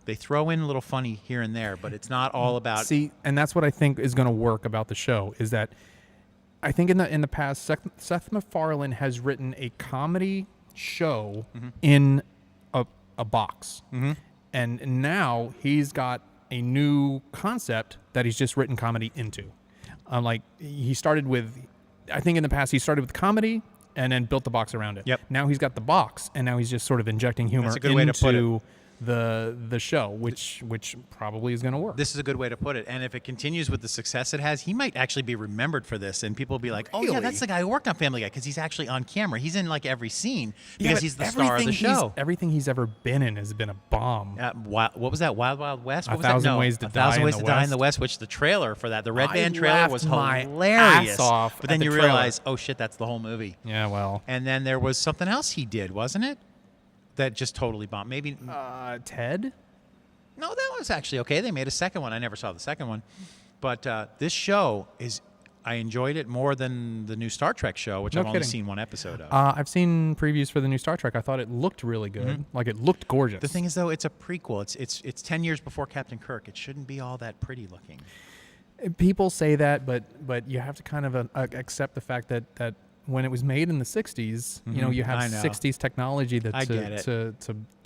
they throw in a little funny here and there, but it's not all about. See, and that's what I think is going to work about the show is that I think in the past Seth MacFarlane has written a comedy show in a box, and now he's got a new concept that he's just written comedy into. Like he started with, I think in the past he started with comedy and then built the box around it. Yep. Now he's got the box, and now he's just sort of injecting humor That's a good way to put it. into the show, which probably is going to work. This is a good way to put it. And if it continues with the success it has, he might actually be remembered for this. And people will be like, oh, yeah, that's the guy who worked on Family Guy, because he's actually on camera. He's in like every scene because he's the star of the show. Everything he's ever been in has been a bomb. What was that? Wild Wild West? What A was Thousand that? No, Ways to A Thousand Die Ways in to the Die in the West. West, which the trailer for that, the Red I Band trailer laughed was my hilarious. ass off but at then the you trailer. realize, oh, shit, that's the whole movie. Yeah, well. And then there was something else he did, wasn't it? That just totally bombed. Maybe. Ted? No, that was actually okay. They made a second one. I never saw the second one. But this show is, I enjoyed it more than the new Star Trek show, which No I've only kidding. seen one episode of. I've seen previews for the new Star Trek. I thought it looked really good. Like, it looked gorgeous. The thing is, though, it's a prequel. It's 10 years before Captain Kirk. It shouldn't be all that pretty looking. People say that, but you have to kind of accept the fact that when it was made in the 60s, you know, you have I know. 60s technology that I get it.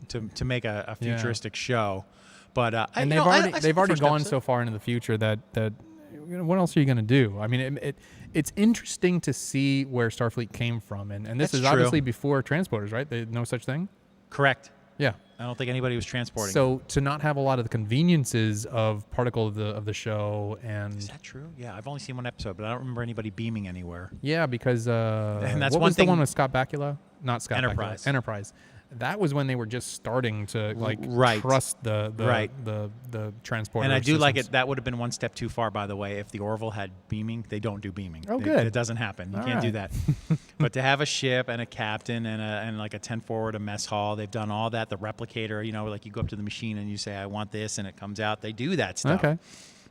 To make a futuristic show. But and they've already gone so far into the future that you know, what else are you going to do? I mean, it's interesting to see where Starfleet came from, and this That's is true. obviously before transporters, right? No such thing. Correct. Yeah. I don't think anybody was transporting. So to not have a lot of the conveniences of particle of the show, and Is that true? Yeah, I've only seen one episode, but I don't remember anybody beaming anywhere. yeah, because And that's what one was thing- the one with Scott Bakula? Not Scott Enterprise. Bakula. Enterprise. That was when they were just starting to Right. trust the Right. the transporter. And I do like systems. it. That would have been one step too far, by the way. If the Orville had beaming, they don't do beaming. Oh, good. It doesn't happen. You All can't do right. that. But to have a ship and a captain and like a 10 forward, a mess hall, they've done all that. The replicator, you know, like you go up to the machine and you say, I want this, and it comes out. They do that stuff. Okay.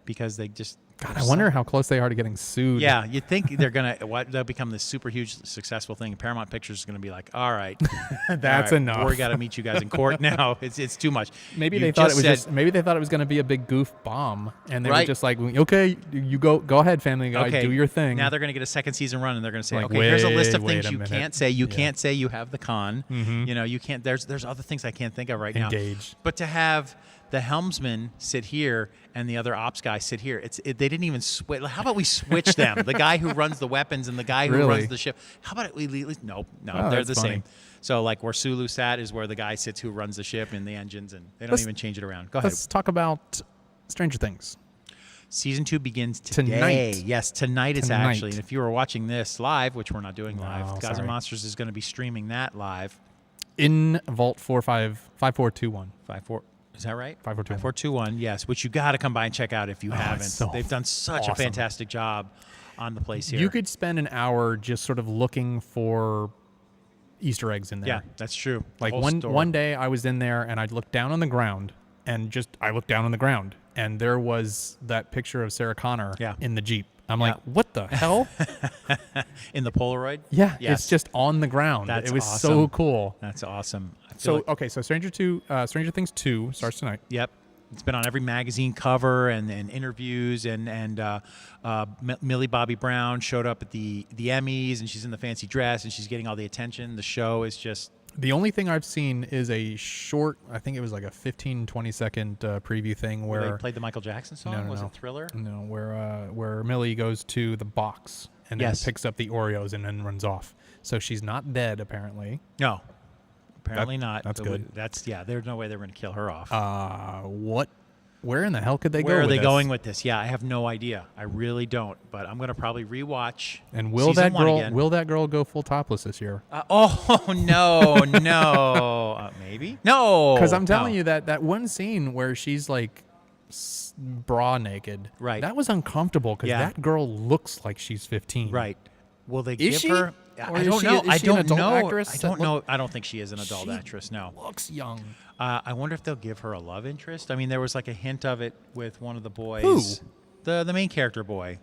Because they just. God, I wonder how close they are to getting sued. Yeah, you'd think they're they'll become this super huge successful thing. Paramount Pictures is gonna be like, all right, That's all right, enough. We got to meet you guys in court now. It's too much. Maybe You they thought it was said- maybe they thought it was going to be a big goof bomb, and they were Right. just like, okay, you go ahead, Family Guy, okay, do your thing. Now they're going to get a second season run, and they're going to say, Like, okay, here's a list of wait things a you minute. can't say. You Yeah. can't say you have the con. Mhm. You know, you can't. There's other things I can't think of right now. Engage. But to have the helmsman sit here and the other ops guy sit here, they didn't even switch. How about we switch them? The guy who runs the weapons and the guy who Really? runs the ship. How about we? No, Oh, they're that's the funny. same. So like where Sulu sat is where the guy sits who runs the ship and the engines, and they don't Let's- even change it around. Go ahead. Let's talk about Stranger Things. Season 2 begins today. Tonight. Yes, tonight it's Tonight. actually. And if you were watching this live, which we're not doing live, No, Gods sorry. and Monsters is going to be streaming that live. In Vault 5421. 5-4. Is that right? 5421. 5421, yes, which you got to come by and check out if you haven't. so They've done such a awesome. fantastic job on the place here. You could spend an hour just sort of looking for Easter eggs in there. Yeah, that's true. Like Whole store. one day I was in there and I'd look down on the ground and I looked down on the ground and there was that picture of Sarah Connor Yeah. in the Jeep. I'm Yeah. like, what the hell? In the Polaroid? Yeah, Yes. it's just on the ground. That's it was awesome. so cool. That's awesome. I feel So like- okay, so Stranger Things 2 starts tonight. Yep. It's been on every magazine cover and interviews, and Millie Bobby Brown showed up at the Emmys, and she's in the fancy dress, and she's getting all the attention. The show is just The only thing I've seen is a short, I think it was like a 15, 20-second preview thing where where they played the Michael Jackson song. No, Was no. it Thriller? No, where Millie goes to the box and then Yes. picks up the Oreos and then runs off. So she's not dead apparently. No, apparently not. that's But good. There's no way they're going to kill her off. Where in the hell could they go? Where are with they this? going with this? Yeah, I have no idea. I really don't. But I'm going to probably rewatch. And will season that one girl again. will that girl go full topless this year? Oh no, maybe no. Because I'm telling you that one scene where she's like bra naked, Right. That was uncomfortable because Yeah. that girl looks like she's 15. Right. Will they Is give she? her? Or I is don't she- know. is I she an don't adult know. actress I that don't know. look- I don't think she is an adult She actress. No. Looks young. I wonder if they'll give her a love interest. I mean, there was like a hint of it with one of the boys. Who? The main character boy.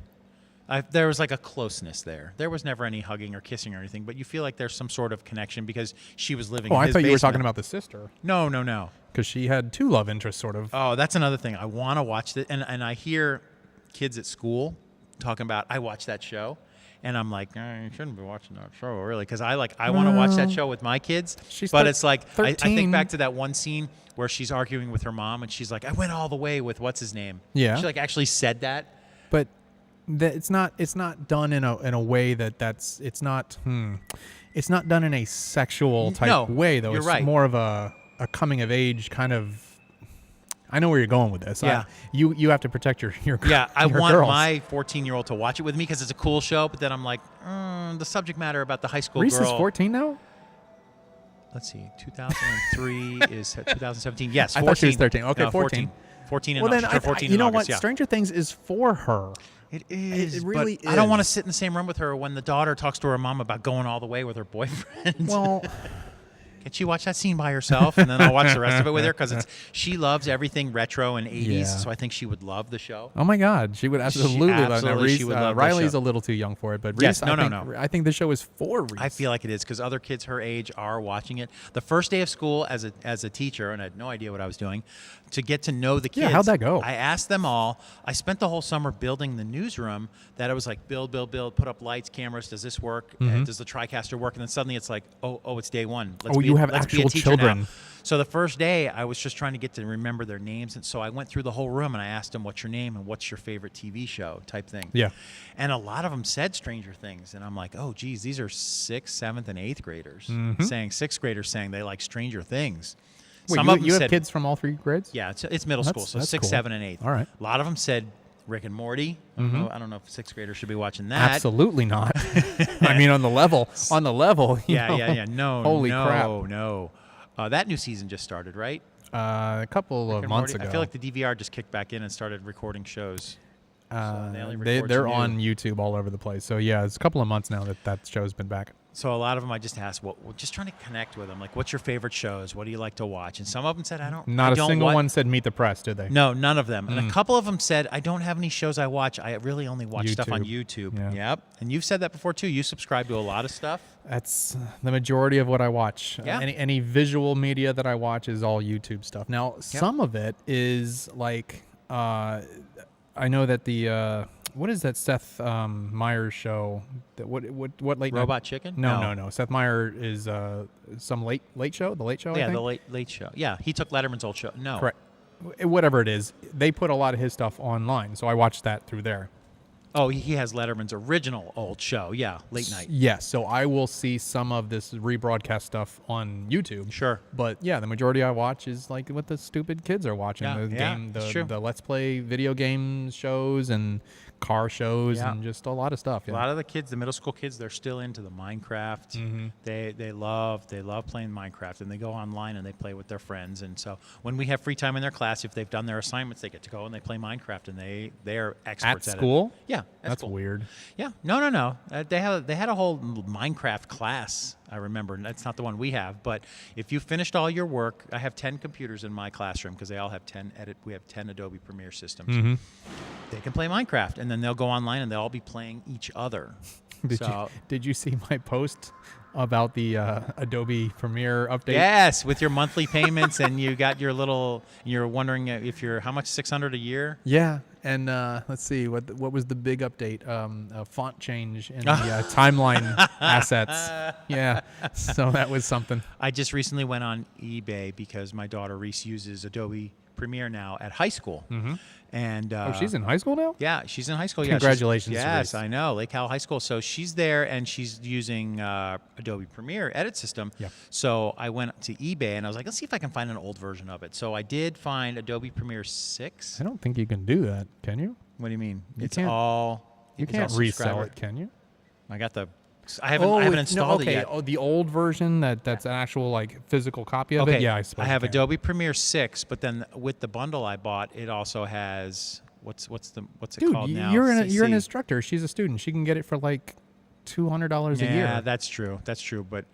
There was like a closeness there. There was never any hugging or kissing or anything, but you feel like there's some sort of connection because she was living Oh, in I his thought you were basement. talking about the sister No. because she had two love interests, sort of. Oh, that's another thing. I want to watch that. And I hear kids at school talking about, I watched that show. And I'm like, you shouldn't be watching that show, really, because I want to watch that show with my kids. She's but it's like, I 13. think back to that one scene where she's arguing with her mom, and she's like, I went all the way with what's his name. Yeah. She like actually said that. But it's not done in a way it's not done in a sexual type No, way though. you're It's right. more of a a coming of age kind of. I know where you're going with this. Yeah. You have to protect your Yeah, I your want girls. my 14-year-old to watch it with me because it's a cool show. But then I'm like, the subject matter about the high school Reese girl. is 14 now. Let's see, 2003 is 2017. Yes, 14. I thought she was 13. Okay, No, 14. 14 in Well, then August. 14 you in know August, what? yeah. Stranger Things is for her. It is. It really but I don't want to is. sit in the same room with her when the daughter talks to her mom about going all the way with her boyfriend. Well, Can she watch that scene by herself, and then I'll watch the rest of it with her because she loves everything retro and 80s. Yeah. So I think she would love the show. oh my God, she would absolutely love it. Now, absolutely, Reese, she would love this Riley's show. a little too young for it, but Yes, Reese, no. I think the show is for Reese. I feel like it is because other kids her age are watching it. The first day of school as a teacher, and I had no idea what I was doing, to get to know the kids. Yeah, how'd that go? I asked them all. I spent the whole summer building the newsroom that I was like, build, put up lights, cameras. Does this work? Does the TriCaster work? And then suddenly it's like, oh, it's day one. you have let's be a actual teacher children. now. So the first day, I was just trying to get to remember their names. And so I went through the whole room and I asked them, what's your name and what's your favorite TV show type thing. Yeah. And a lot of them said Stranger Things. And I'm like, oh, geez, these are 6th, 7th, and 8th graders saying, 6th graders saying they like Stranger Things. Wait, Some you, of them you have said, kids from all 3 grades? yeah, it's middle school, so that's 6th, cool. 7th, and 8th. All right. A lot of them said Rick and Morty. I don't know if 6th graders should be watching that. Absolutely not. I mean, on the level. you know. Yeah. No, Holy no, crap. no. That new season just started, right? A couple Rick of and months Morty? ago. I feel like the DVR just kicked back in and started recording shows. So they only They're record some on new. YouTube all over the place. So yeah, it's a couple of months now that show's been back. So a lot of them I just asked, just trying to connect with them. Like, what's your favorite shows? What do you like to watch? And some of them said, Not I a don't single wa- one said Meet the Press, did they? No, none of them. And a couple of them said, I don't have any shows I watch. I really only watch stuff on YouTube. Yeah. Yep. And you've said that before, too. You subscribe to a lot of stuff. That's the majority of what I watch. Yeah. Any visual media that I watch is all YouTube stuff. Now, some of it is like, I know that the what is that Seth Meyers show? That what late night? Robot Chicken? No. Seth Meyers is some late show. The Late Show. I Yeah, think? the late show. Yeah, he took Letterman's old show. No. Correct. Whatever it is, they put a lot of his stuff online, so I watched that through there. Oh, he has Letterman's original old show. Yeah, late night. Yes, so I will see some of this rebroadcast stuff on YouTube. Sure. But yeah, the majority I watch is like what the stupid kids are watching. Yeah, it's true. The Let's Play video game shows and car shows Yeah. and just a lot of stuff. A lot of the kids, the middle school kids, they're still into the Minecraft. They love playing Minecraft, and they go online and they play with their friends. And so when we have free time in their class, if they've done their assignments, they get to go and they play Minecraft, and they are experts At at school? it. Yeah, at That's school. weird. Yeah, no. They had a whole Minecraft class. I remember. And that's not the one we have, but if you finished all your work, I have 10 computers in my classroom because they all have 10 We have 10 Adobe Premiere systems. They can play Minecraft, and then they'll go online and they'll all be playing each other. Did you see my post about the Adobe Premiere update? Yes, with your monthly payments, and you got your little. You're wondering if you're how much $600 a year. Yeah, and let's see what was the big update? A font change in the timeline assets. Yeah, so that was something. I just recently went on eBay because my daughter Reese uses Adobe Premiere now at high school. And She's in high school now? Yeah, she's in high school. Congratulations to Yes, Reese. I know, Lake Howell High School. So she's there, and she's using Adobe Premiere edit system. Yeah. So I went to eBay, and I was like, let's see if I can find an old version of it. So I did find Adobe Premiere 6. I don't think you can do that, can you? What do you mean? You It's can't- all You it's can't all resell subscriber. it, can you? I got the. I haven't installed it yet. Oh, the old version that's an actual like physical copy of it. Yeah, I suppose. I have you can. Adobe Premiere 6, but then with the bundle I bought, it also has what's it Dude, called now? you're an CC. instructor. She's a student. She can get it for like $200 a year. Yeah, that's true. That's true. But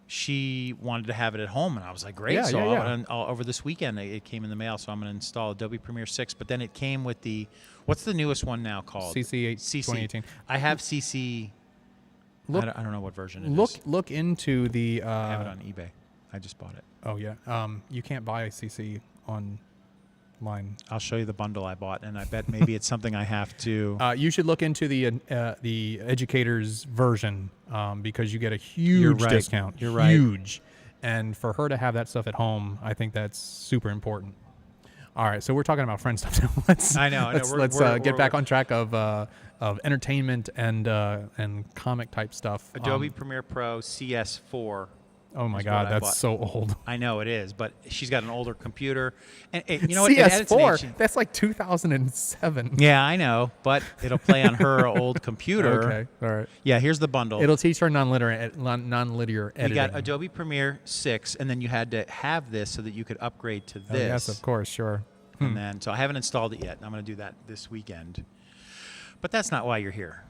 she wanted to have it at home, and I was like, great. Yeah, So yeah. over this weekend, it came in the mail, so I'm going to install Adobe Premiere 6. But then it came with what's the newest one now called? CC8 CC. 2018. I have CC. Look- I don't know what version it is. Look into the. I have it on eBay. I just bought it. Oh yeah. You can't buy CC online. I'll show you the bundle I bought, and I bet maybe it's something I have to. You should look into the educator's version because you get a huge You're right. discount. You're right. Huge. And for her to have that stuff at home, I think that's super important. All right, so we're talking about friend stuff now. Let's get back on track of entertainment and comic type stuff. Adobe Premiere Pro CS4 Oh my is God, what I bought. that's so old. I know it is, but she's got an older computer, and you know what? It edits in CS4. That's like 2007. Yeah, I know, but it'll play on her old computer. Okay, all right. Yeah, here's the bundle. It'll teach her non-linear editing. You got Adobe Premiere 6, and then you had to have this so that you could upgrade to this. Oh, yes, of course, sure. And then, so I haven't installed it yet. I'm going to do that this weekend. But that's not why you're here.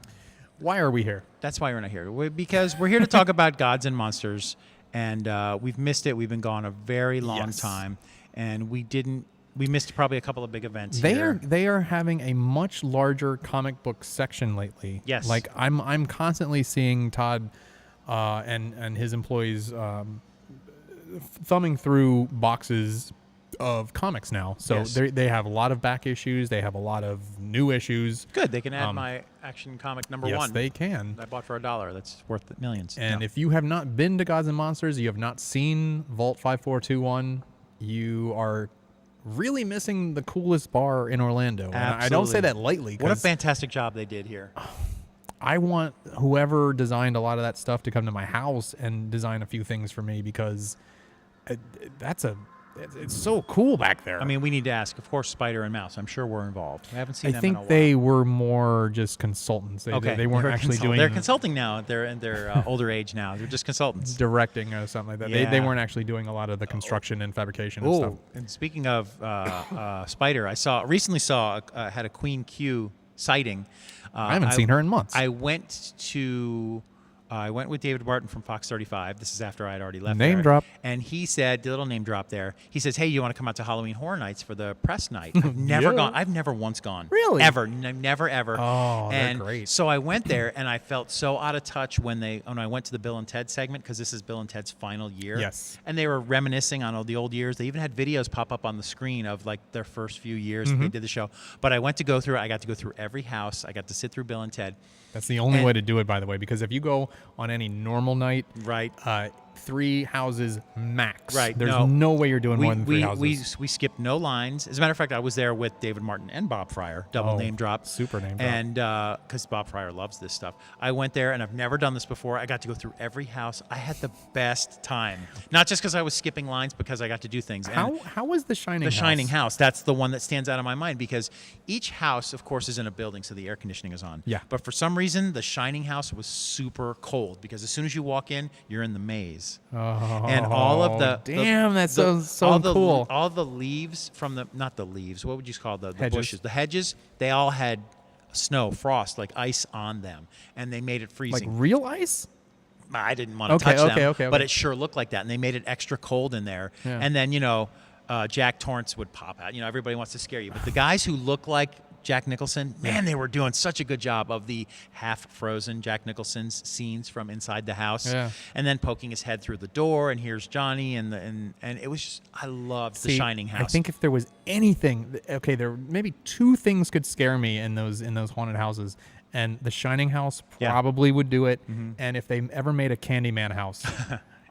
Why are we here? That's why we're not here. Because we're here to talk about Gods and Monsters, and we've missed it. We've been gone a very long time, and we missed probably a couple of big events here. They are having a much larger comic book section lately. Yes. Like I'm constantly seeing Todd and his employees thumbing through boxes of comics now. So Yes. they have a lot of back issues. They have a lot of new issues. Good. They can add my action comic number Yes, one. they can. I bought for $1. That's worth millions. And No. if you have not been to Gods and Monsters, you have not seen Vault 5421, you are really missing the coolest bar in Orlando. And I don't say Absolutely. that lightly. What a 'cause fantastic job they did here. I want whoever designed a lot of that stuff to come to my house and design a few things for me, because it's so cool back there. I mean, we need to ask, of course, Spider and Mouse. I'm sure we're involved. I haven't seen I them in a think while. they were more just consultants. They weren't They're actually doing They're consulting now. They're in their older age now. They're just consultants. directing or something like that. They Yeah. weren't actually doing a lot of the construction and fabrication and stuff. Oh, and speaking of Spider, I recently saw had a Queen Q sighting. I haven't seen her in months. I went with David Barton from Fox 35. This is after I had already left. Name there. drop. And he said, the little name drop there. He says, "Hey, you want to come out to Halloween Horror Nights for the press night?" I've never Yeah. gone. I've never once gone. Really? Ever? Never ever. Oh, they're and great. So I went there, and I felt so out of touch when I went to the Bill and Ted segment, because this is Bill and Ted's final year. Yes. And they were reminiscing on all the old years. They even had videos pop up on the screen of like their first few years that they did the show. But I went to go through. I got to go through every house. I got to sit through Bill and Ted. That's the only And- way to do it, by the way, because if you go on any normal night, Right. 3 houses max. Right. There's no way you're doing more than 3 houses. We skipped no lines. As a matter of fact, I was there with David Martin and Bob Fryer. Double Oh, name drop. super name drop. And because Bob Fryer loves this stuff. I went there, and I've never done this before. I got to go through every house. I had the best time. Not just because I was skipping lines, because I got to do things. And How was the Shining the House? Shining House. That's the one that stands out in my mind, because each house, of course, is in a building, so the air conditioning is on. Yeah. But for some reason, the Shining House was super cold, because as soon as you walk in, you're in the maze. Oh, And all of the damn, that's so all the, cool. All the leaves from the, not the leaves, what would you call the Hedges. bushes? The hedges, they all had snow, frost, like ice on them, and they made it Like freezing. real ice? I didn't want to Okay, touch okay, them, okay, but okay. it sure looked like that, and they made it extra cold in there. Yeah. And then Jack Torrance would pop out. Everybody wants to scare you, but the guys who look like Jack Nicholson, man, they were doing such a good job of the half-frozen Jack Nicholson's scenes from inside the house, Yeah. and then poking his head through the door, and here's Johnny, and it was just, I loved the Shining House. I think if there was anything, okay, there maybe 2 things could scare me in those haunted houses, and the Shining House Yeah. probably would do it. And if they ever made a Candyman house,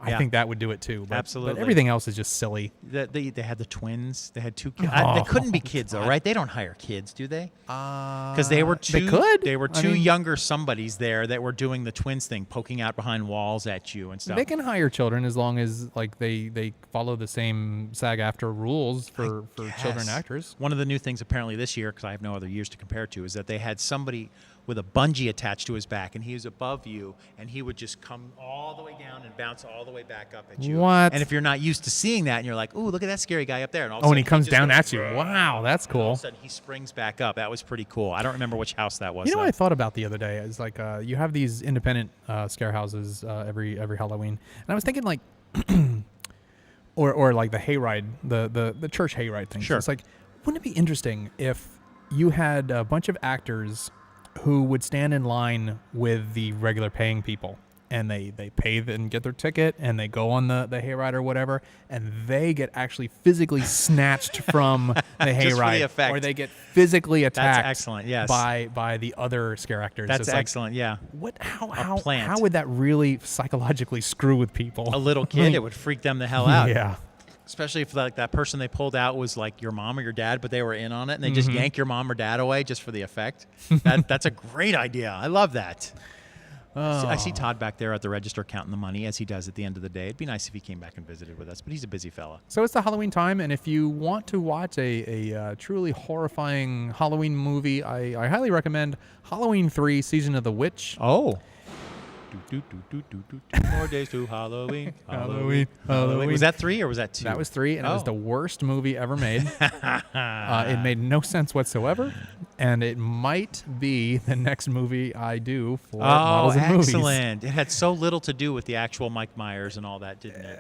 I Yeah. think that would do it too. But Absolutely. everything else is just silly. They had the twins. They had 2 kids. Oh, They couldn't be kids, though, right? They don't hire kids, do they? Because they were they 2. could. They were I 2 mean- younger somebodies there that were doing the twins thing, poking out behind walls at you and stuff. They can hire children as long as like they follow the same SAG-AFTRA rules for children Yes. actors. One of the new things apparently this year, because I have no other years to compare to, is that they had somebody with a bungee attached to his back, and he was above you, and he would just come all the way down and bounce all the way back up at you. What? And if you're not used to seeing that, and you're like, "Ooh, look at that scary guy up there," and all of a Oh, and sudden he comes just down goes, at you. Wow, that's and all of cool. a sudden he springs back up. That was pretty cool. I don't remember which house that was. You know though. what I thought about the other day is like you have these independent scare houses every Halloween, and I was thinking like, or like the hayride, the church hayride thing. Sure. It's like, wouldn't it be interesting if you had a bunch of actors who would stand in line with the regular paying people, and they pay and get their ticket, and they go on the hayride or whatever, and they get actually physically snatched from the Just for the hayride, effect. or they get physically attacked. excellent, yes. by the other scare actors. That's It's like, excellent. Yeah. how would that really psychologically screw with people? A little kid, it would freak them the hell out. Yeah. Especially if like that person they pulled out was like your mom or your dad, but they were in on it, and they just yank your mom or dad away just for the effect. That's a great idea. I love that. I see Todd back there at the register counting the money, as he does at the end of the day. It'd be nice if he came back and visited with us, but he's a busy fella. So it's the Halloween time, and if you want to watch a truly horrifying Halloween movie, I highly recommend Halloween 3: Season of the Witch. Oh. 2 more days to Halloween. Halloween. Was that 3 or was that 2? That was 3, and it was the worst movie ever made. It made no sense whatsoever, and it might be the next movie I do for Models and Movies. Excellent. It had so little to do with the actual Mike Myers and all that, didn't it?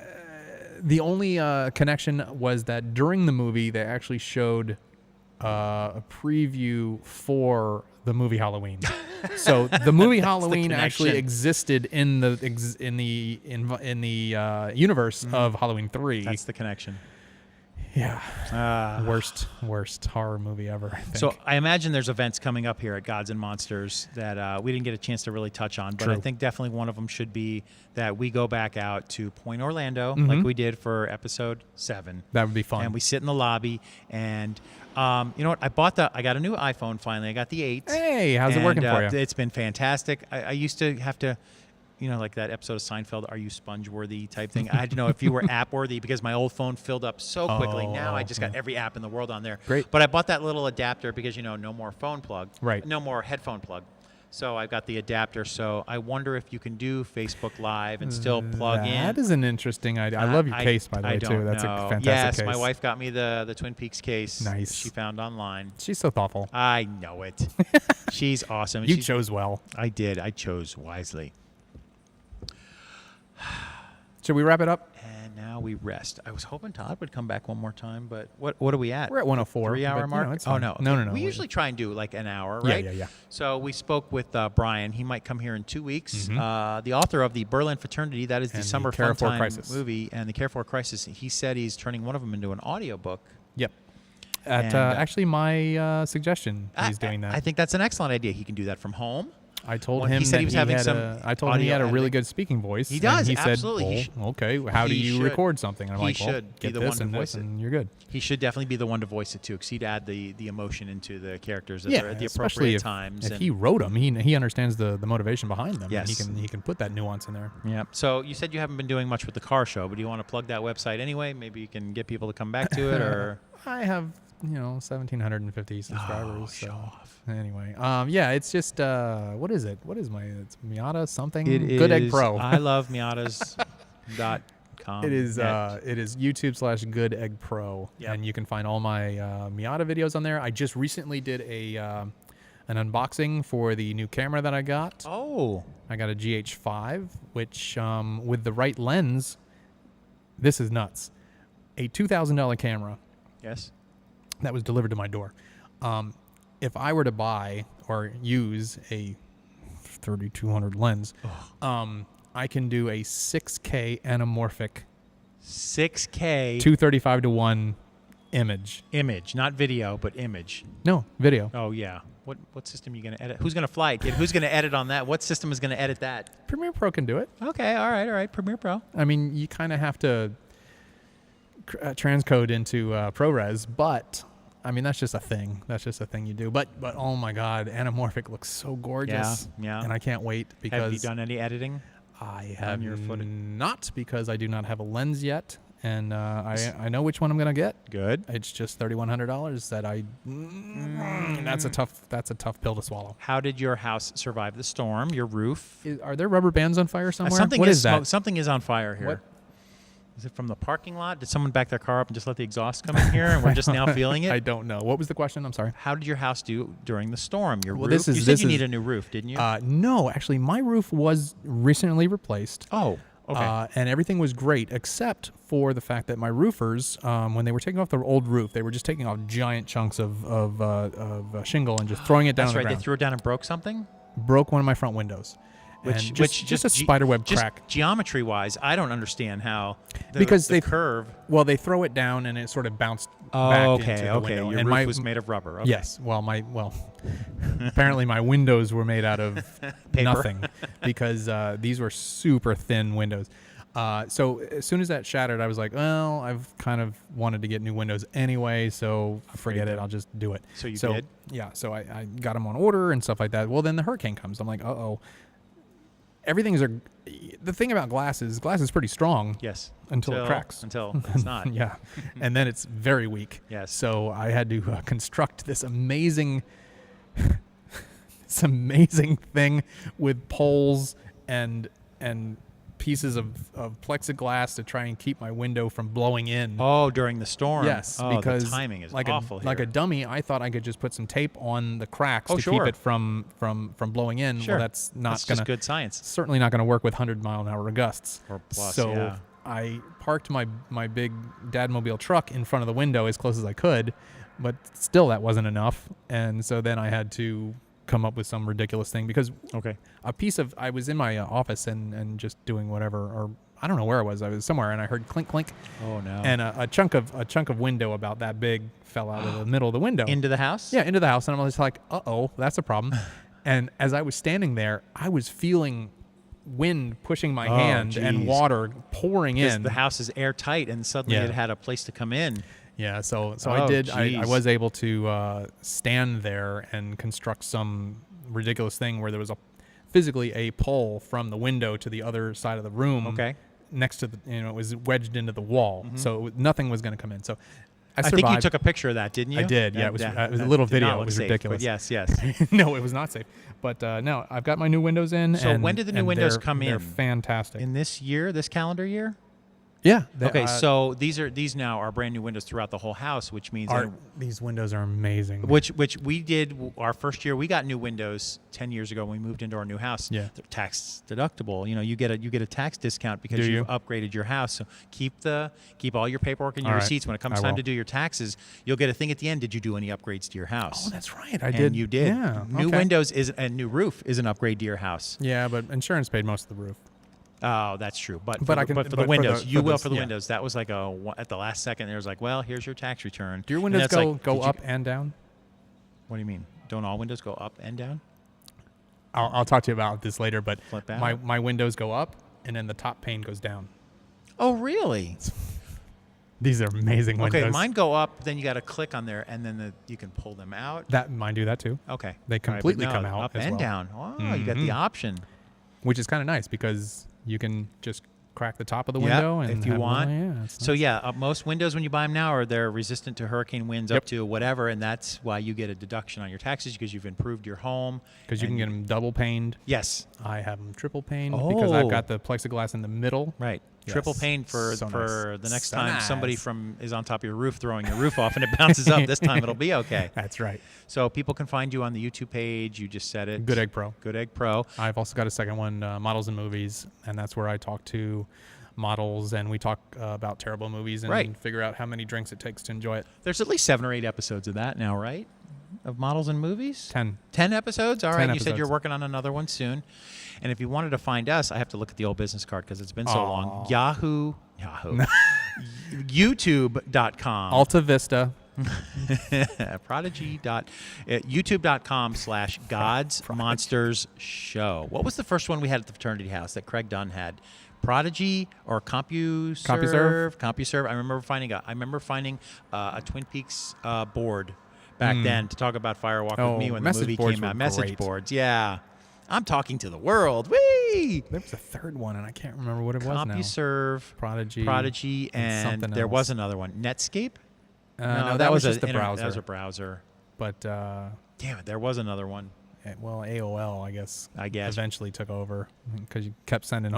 The only connection was that during the movie, they actually showed a preview for the movie Halloween. So the movie Halloween actually existed in the universe of Halloween 3. That's the connection. Yeah. Worst horror movie ever, I think. So I imagine there's events coming up here at Gods and Monsters that we didn't get a chance to really touch on, but True. I think definitely one of them should be that we go back out to Point Orlando like we did for episode 7. That would be fun. And we sit in the lobby and you know what? I got a new iPhone finally. I got the 8. Hey, how's it working for you? It's been fantastic. I used to have to, you know, like that episode of Seinfeld, are you sponge-worthy type thing? I had to know if you were app-worthy because my old phone filled up so quickly. Now I just got every app in the world on there. Great. But I bought that little adapter because, you know, no more phone plug. Right. No more headphone plug. So I've got the adapter. So I wonder if you can do Facebook Live and still plug in. That is an interesting idea. I love your case, by the way, too. That's a fantastic yes, case. my wife got me the Twin Peaks case. Nice. She found online. She's so thoughtful. I know it. She's awesome. You chose well. I did. I chose wisely. Should we wrap it up? And now we rest. I was hoping Todd would come back one more time, but what are we at? We're at 104. 3-hour but, mark? you know, it's Oh, fine. no. No. We usually try and do like an hour, right? Yeah. So we spoke with Brian. He might come here in 2 weeks. The author of the Berlin Fraternity, that is the And Summer the Care Fun for Time Crisis movie, and the Care for Crisis. He said he's turning one of them into an audiobook. Yep. At actually my suggestion, he's doing that. I think that's an excellent idea. He can do that from home. I told When him he said that he was having had some I told him he audio had a really editing. good speaking voice. He does, And he absolutely. said, well, okay, how do he you should. record something? And I'm He like, well, should be get the this one to and voice this, it. and you're good. He should definitely be the one to voice it too, because he'd add the emotion into the characters at the especially appropriate times. if and he wrote them, he understands the motivation behind them. Yes. And he can put that nuance in there. Yeah. So you said you haven't been doing much with the car show, but do you want to plug that website anyway? Maybe you can get people to come back to it, or I have 1,750 subscribers. Oh, so show off. Anyway, it's just what is it? What is it's Miata something? It Good Egg is Pro. I love Miatas.com. It is YouTube/Good Egg Pro, Yep. and you can find all my Miata videos on there. I just recently did an unboxing for the new camera that I got. Oh. I got a GH5, which with the right lens, this is nuts. A $2,000 camera Yes. that was delivered to my door. If I were to buy or use a 3200 lens, I can do a 6K anamorphic 6K 235:1 image. image, not video, but image. No, video. Oh yeah. What system are you going to edit? Who's going to fly it, kid? Who's going to edit on that? What system is going to edit that? Premiere Pro can do it. Okay. All right. Premiere Pro. I mean, you kind of have to transcode into ProRes, but I mean, that's just a thing. That's just a thing you do. But oh my God, anamorphic looks so gorgeous. Yeah. And I can't wait because Have you done any editing? I have on your footage? not, because I do not have a lens yet, and I know which one I'm gonna get. Good. It's just $3,100 that that's a tough pill to swallow. How did your house survive the storm? Your roof? Are there rubber bands on fire somewhere? Something What is is that? Something is on fire here. What? Is it from the parking lot? Did someone back their car up and just let the exhaust come in here, and we're just now feeling it? I don't know. What was the question? I'm sorry. How did your house do during the storm? Your Well, roof? this is- you said this you is- need a new roof, didn't you? No, actually, my roof was recently replaced. oh, okay. And everything was great, except for the fact that my roofers, when they were taking off their old roof, they were just taking off giant chunks of shingle and just throwing it down That's on right. the They ground. threw it down and broke something. Broke one of my front windows. And just a spiderweb crack. Geometry-wise, I don't understand how Because the they curve. Well, they throw it down and it sort of bounced back Oh, into okay, the okay. window. Your and roof was made of rubber. Okay. Yes. Well, apparently my windows were made out of Paper. nothing because these were super thin windows. So as soon as that shattered, I was like, well, I've kind of wanted to get new windows anyway, so forget it. I'll just do it. So you did? Yeah. So I got them on order and stuff like that. Well, then the hurricane comes. I'm like, uh-oh. everything's the thing about glass is pretty strong. Yes. Until it cracks. Until it's not. Yeah. And then it's very weak. Yes. So I had to construct this amazing thing with poles and pieces of plexiglass to try and keep my window from blowing in. Oh, during the storm. Yes, oh, because the timing is like awful like here. a dummy, I thought I could just put some tape on the cracks to sure. keep it from blowing in. Sure. Well, that's That's just good science. certainly not going to work with 100-mile-an-hour gusts. Or plus, so yeah. I parked my big Dadmobile truck in front of the window as close as I could, but still that wasn't enough. And so then I had to come up with some ridiculous thing because I was in my office and just doing whatever, or I don't know where I was somewhere, and I heard clink clink. Oh no. And a chunk of window about that big fell out of the middle of the window Into the house? Yeah, into the house. And I'm just like, uh-oh, that's a problem. And as I was standing there, I was feeling wind pushing my hand and water pouring in. The house is airtight, and suddenly it had a place to come in. Yeah, so Oh, I was able to stand there and construct some ridiculous thing where there was physically a pole from the window to the other side of the room. Okay. Next to it was wedged into the wall, so nothing was going to come in. So I think you took a picture of that, didn't you? I did. Yeah, it was a little video. It was safe, ridiculous. Yes. No, it was not safe. But no, I've got my new windows in. So and, when did the new windows come in? They're fantastic. In this calendar year? Yeah. Okay, so these now are brand new windows throughout the whole house, which means these windows are amazing. Which we did our first year. We got new windows 10 years ago when we moved into our new house. Yeah. They're tax deductible. You get a tax discount because you've upgraded your house. So keep all your paperwork and your receipts. When it comes time to do your taxes, you'll get a thing at the end. Did you do any upgrades to your house? Oh, that's right. I did. You did. Yeah. New windows and new roof is an upgrade to your house. Yeah, but insurance paid most of the roof. Oh, that's true. But for the windows, you will for the yeah. windows. That was like at the last second. There was like, well, here's your tax return. Do your windows go up and down? What do you mean? Don't all windows go up and down? I'll talk to you about this later. But Flip out? my windows go up, and then the top pane goes down. Oh, really? These are amazing windows. Okay, mine go up. Then you got to click on there, and then you can pull them out. Mine do that too. Okay, they completely come out up as and well. down. Oh, you got the option, which is kind of nice because you can just crack the top of the window and if you want. Nice. So most windows when you buy them now they're resistant to hurricane winds up to whatever, and that's why you get a deduction on your taxes because you've improved your home. Because you can get them double paned. Yes, I have them triple paned because I've got the plexiglass in the middle. Right. Yes. Triple pane for nice. the next So time nice. somebody is on top of your roof throwing your roof off and it bounces up. This time it'll be okay. That's right. So people can find you on the YouTube page. You just said it. Good Egg Pro. Good Egg Pro. I've also got a second one, Models and Movies, and that's where I talk to models and we talk about terrible movies and figure out how many drinks it takes to enjoy it. There's at least 7 or 8 episodes of that now, right? Of Models and Movies? 10. 10 episodes? All 10 right. episodes. You said you're working on another one soon. And if you wanted to find us, I have to look at the old business card because it's been so long. Yahoo. YouTube.com. Alta Vista. Prodigy.youtube.com/God's Monsters Show. What was the first one we had at the fraternity house that Craig Dunn had? Prodigy or CompuServe? CompuServe. I remember finding a Twin Peaks board back then to talk about Firewalk with Me when the movie came out. Message boards, yeah. I'm talking to the world. Whee! There was a third one, and I can't remember what it was now. CompuServe, Prodigy, and there was another one. Netscape? No, that was just the browser. That was a browser. But damn it, there was another one. Well, AOL, I guess eventually took over because you kept sending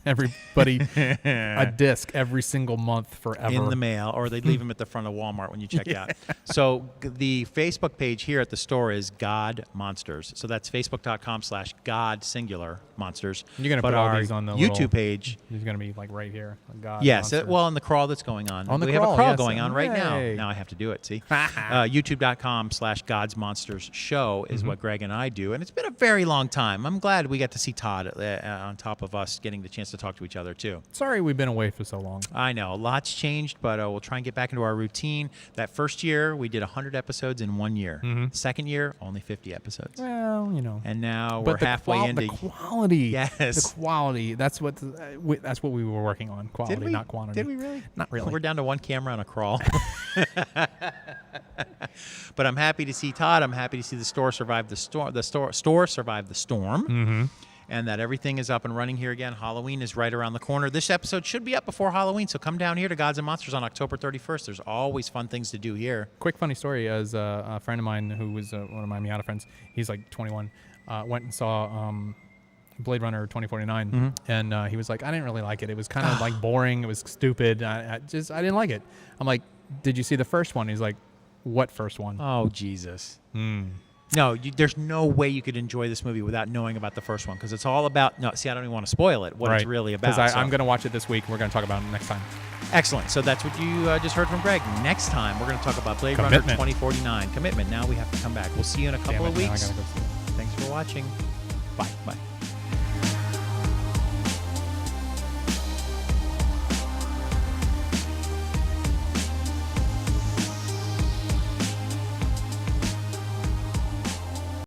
everybody a disc every single month forever in the mail, or they'd leave them at the front of Walmart when you checked out. So the Facebook page here at the store is God Monsters. So that's facebook.com/God singular monsters. You're gonna put all these on the YouTube page. It's gonna be like right here. God. Yes, well, in the crawl that's going on. On the we crawl, have a crawl yes. going on right now. Yay. Now I have to do it. See, YouTube.com/God's Monsters Show is what Greg and I do, and it's been a very long time. I'm glad we got to see Todd on top of us getting the chance to talk to each other too. Sorry we've been away for so long. I know, lots changed, but we'll try and get back into our routine. That first year, we did 100 episodes in 1 year. Second year, only 50 episodes. Well, And now we're halfway into the quality. Yes, the quality. That's what we were working on. Quality, not quantity. Did we really? Not really. We're down to 1 camera on a crawl. But I'm happy to see Todd. I'm happy to see the store survive the storm. The store survive the storm. and that everything is up and running here again. Halloween is right around the corner. This episode should be up before Halloween, so come down here to Gods and Monsters on October 31st. There's always fun things to do here. Quick funny story, as a friend of mine who was one of my Miata friends, he's like 21, went and saw Blade Runner 2049, and he was like, I didn't really like it. It was kind of like boring. It was stupid. I didn't like it. I'm like, did you see the first one? He's like, what first one? Oh, Jesus. No, there's no way you could enjoy this movie without knowing about the first one, because it's all about, no, see, I don't even want to spoil it, what it's really about. Because I'm going to watch it this week. We're going to talk about it next time. Excellent. So that's what you just heard from Greg. Next time, we're going to talk about Blade Runner 2049. Commitment. Now we have to come back. We'll see you in a couple of weeks. Now I gotta go see it. Thanks for watching. Bye. Bye.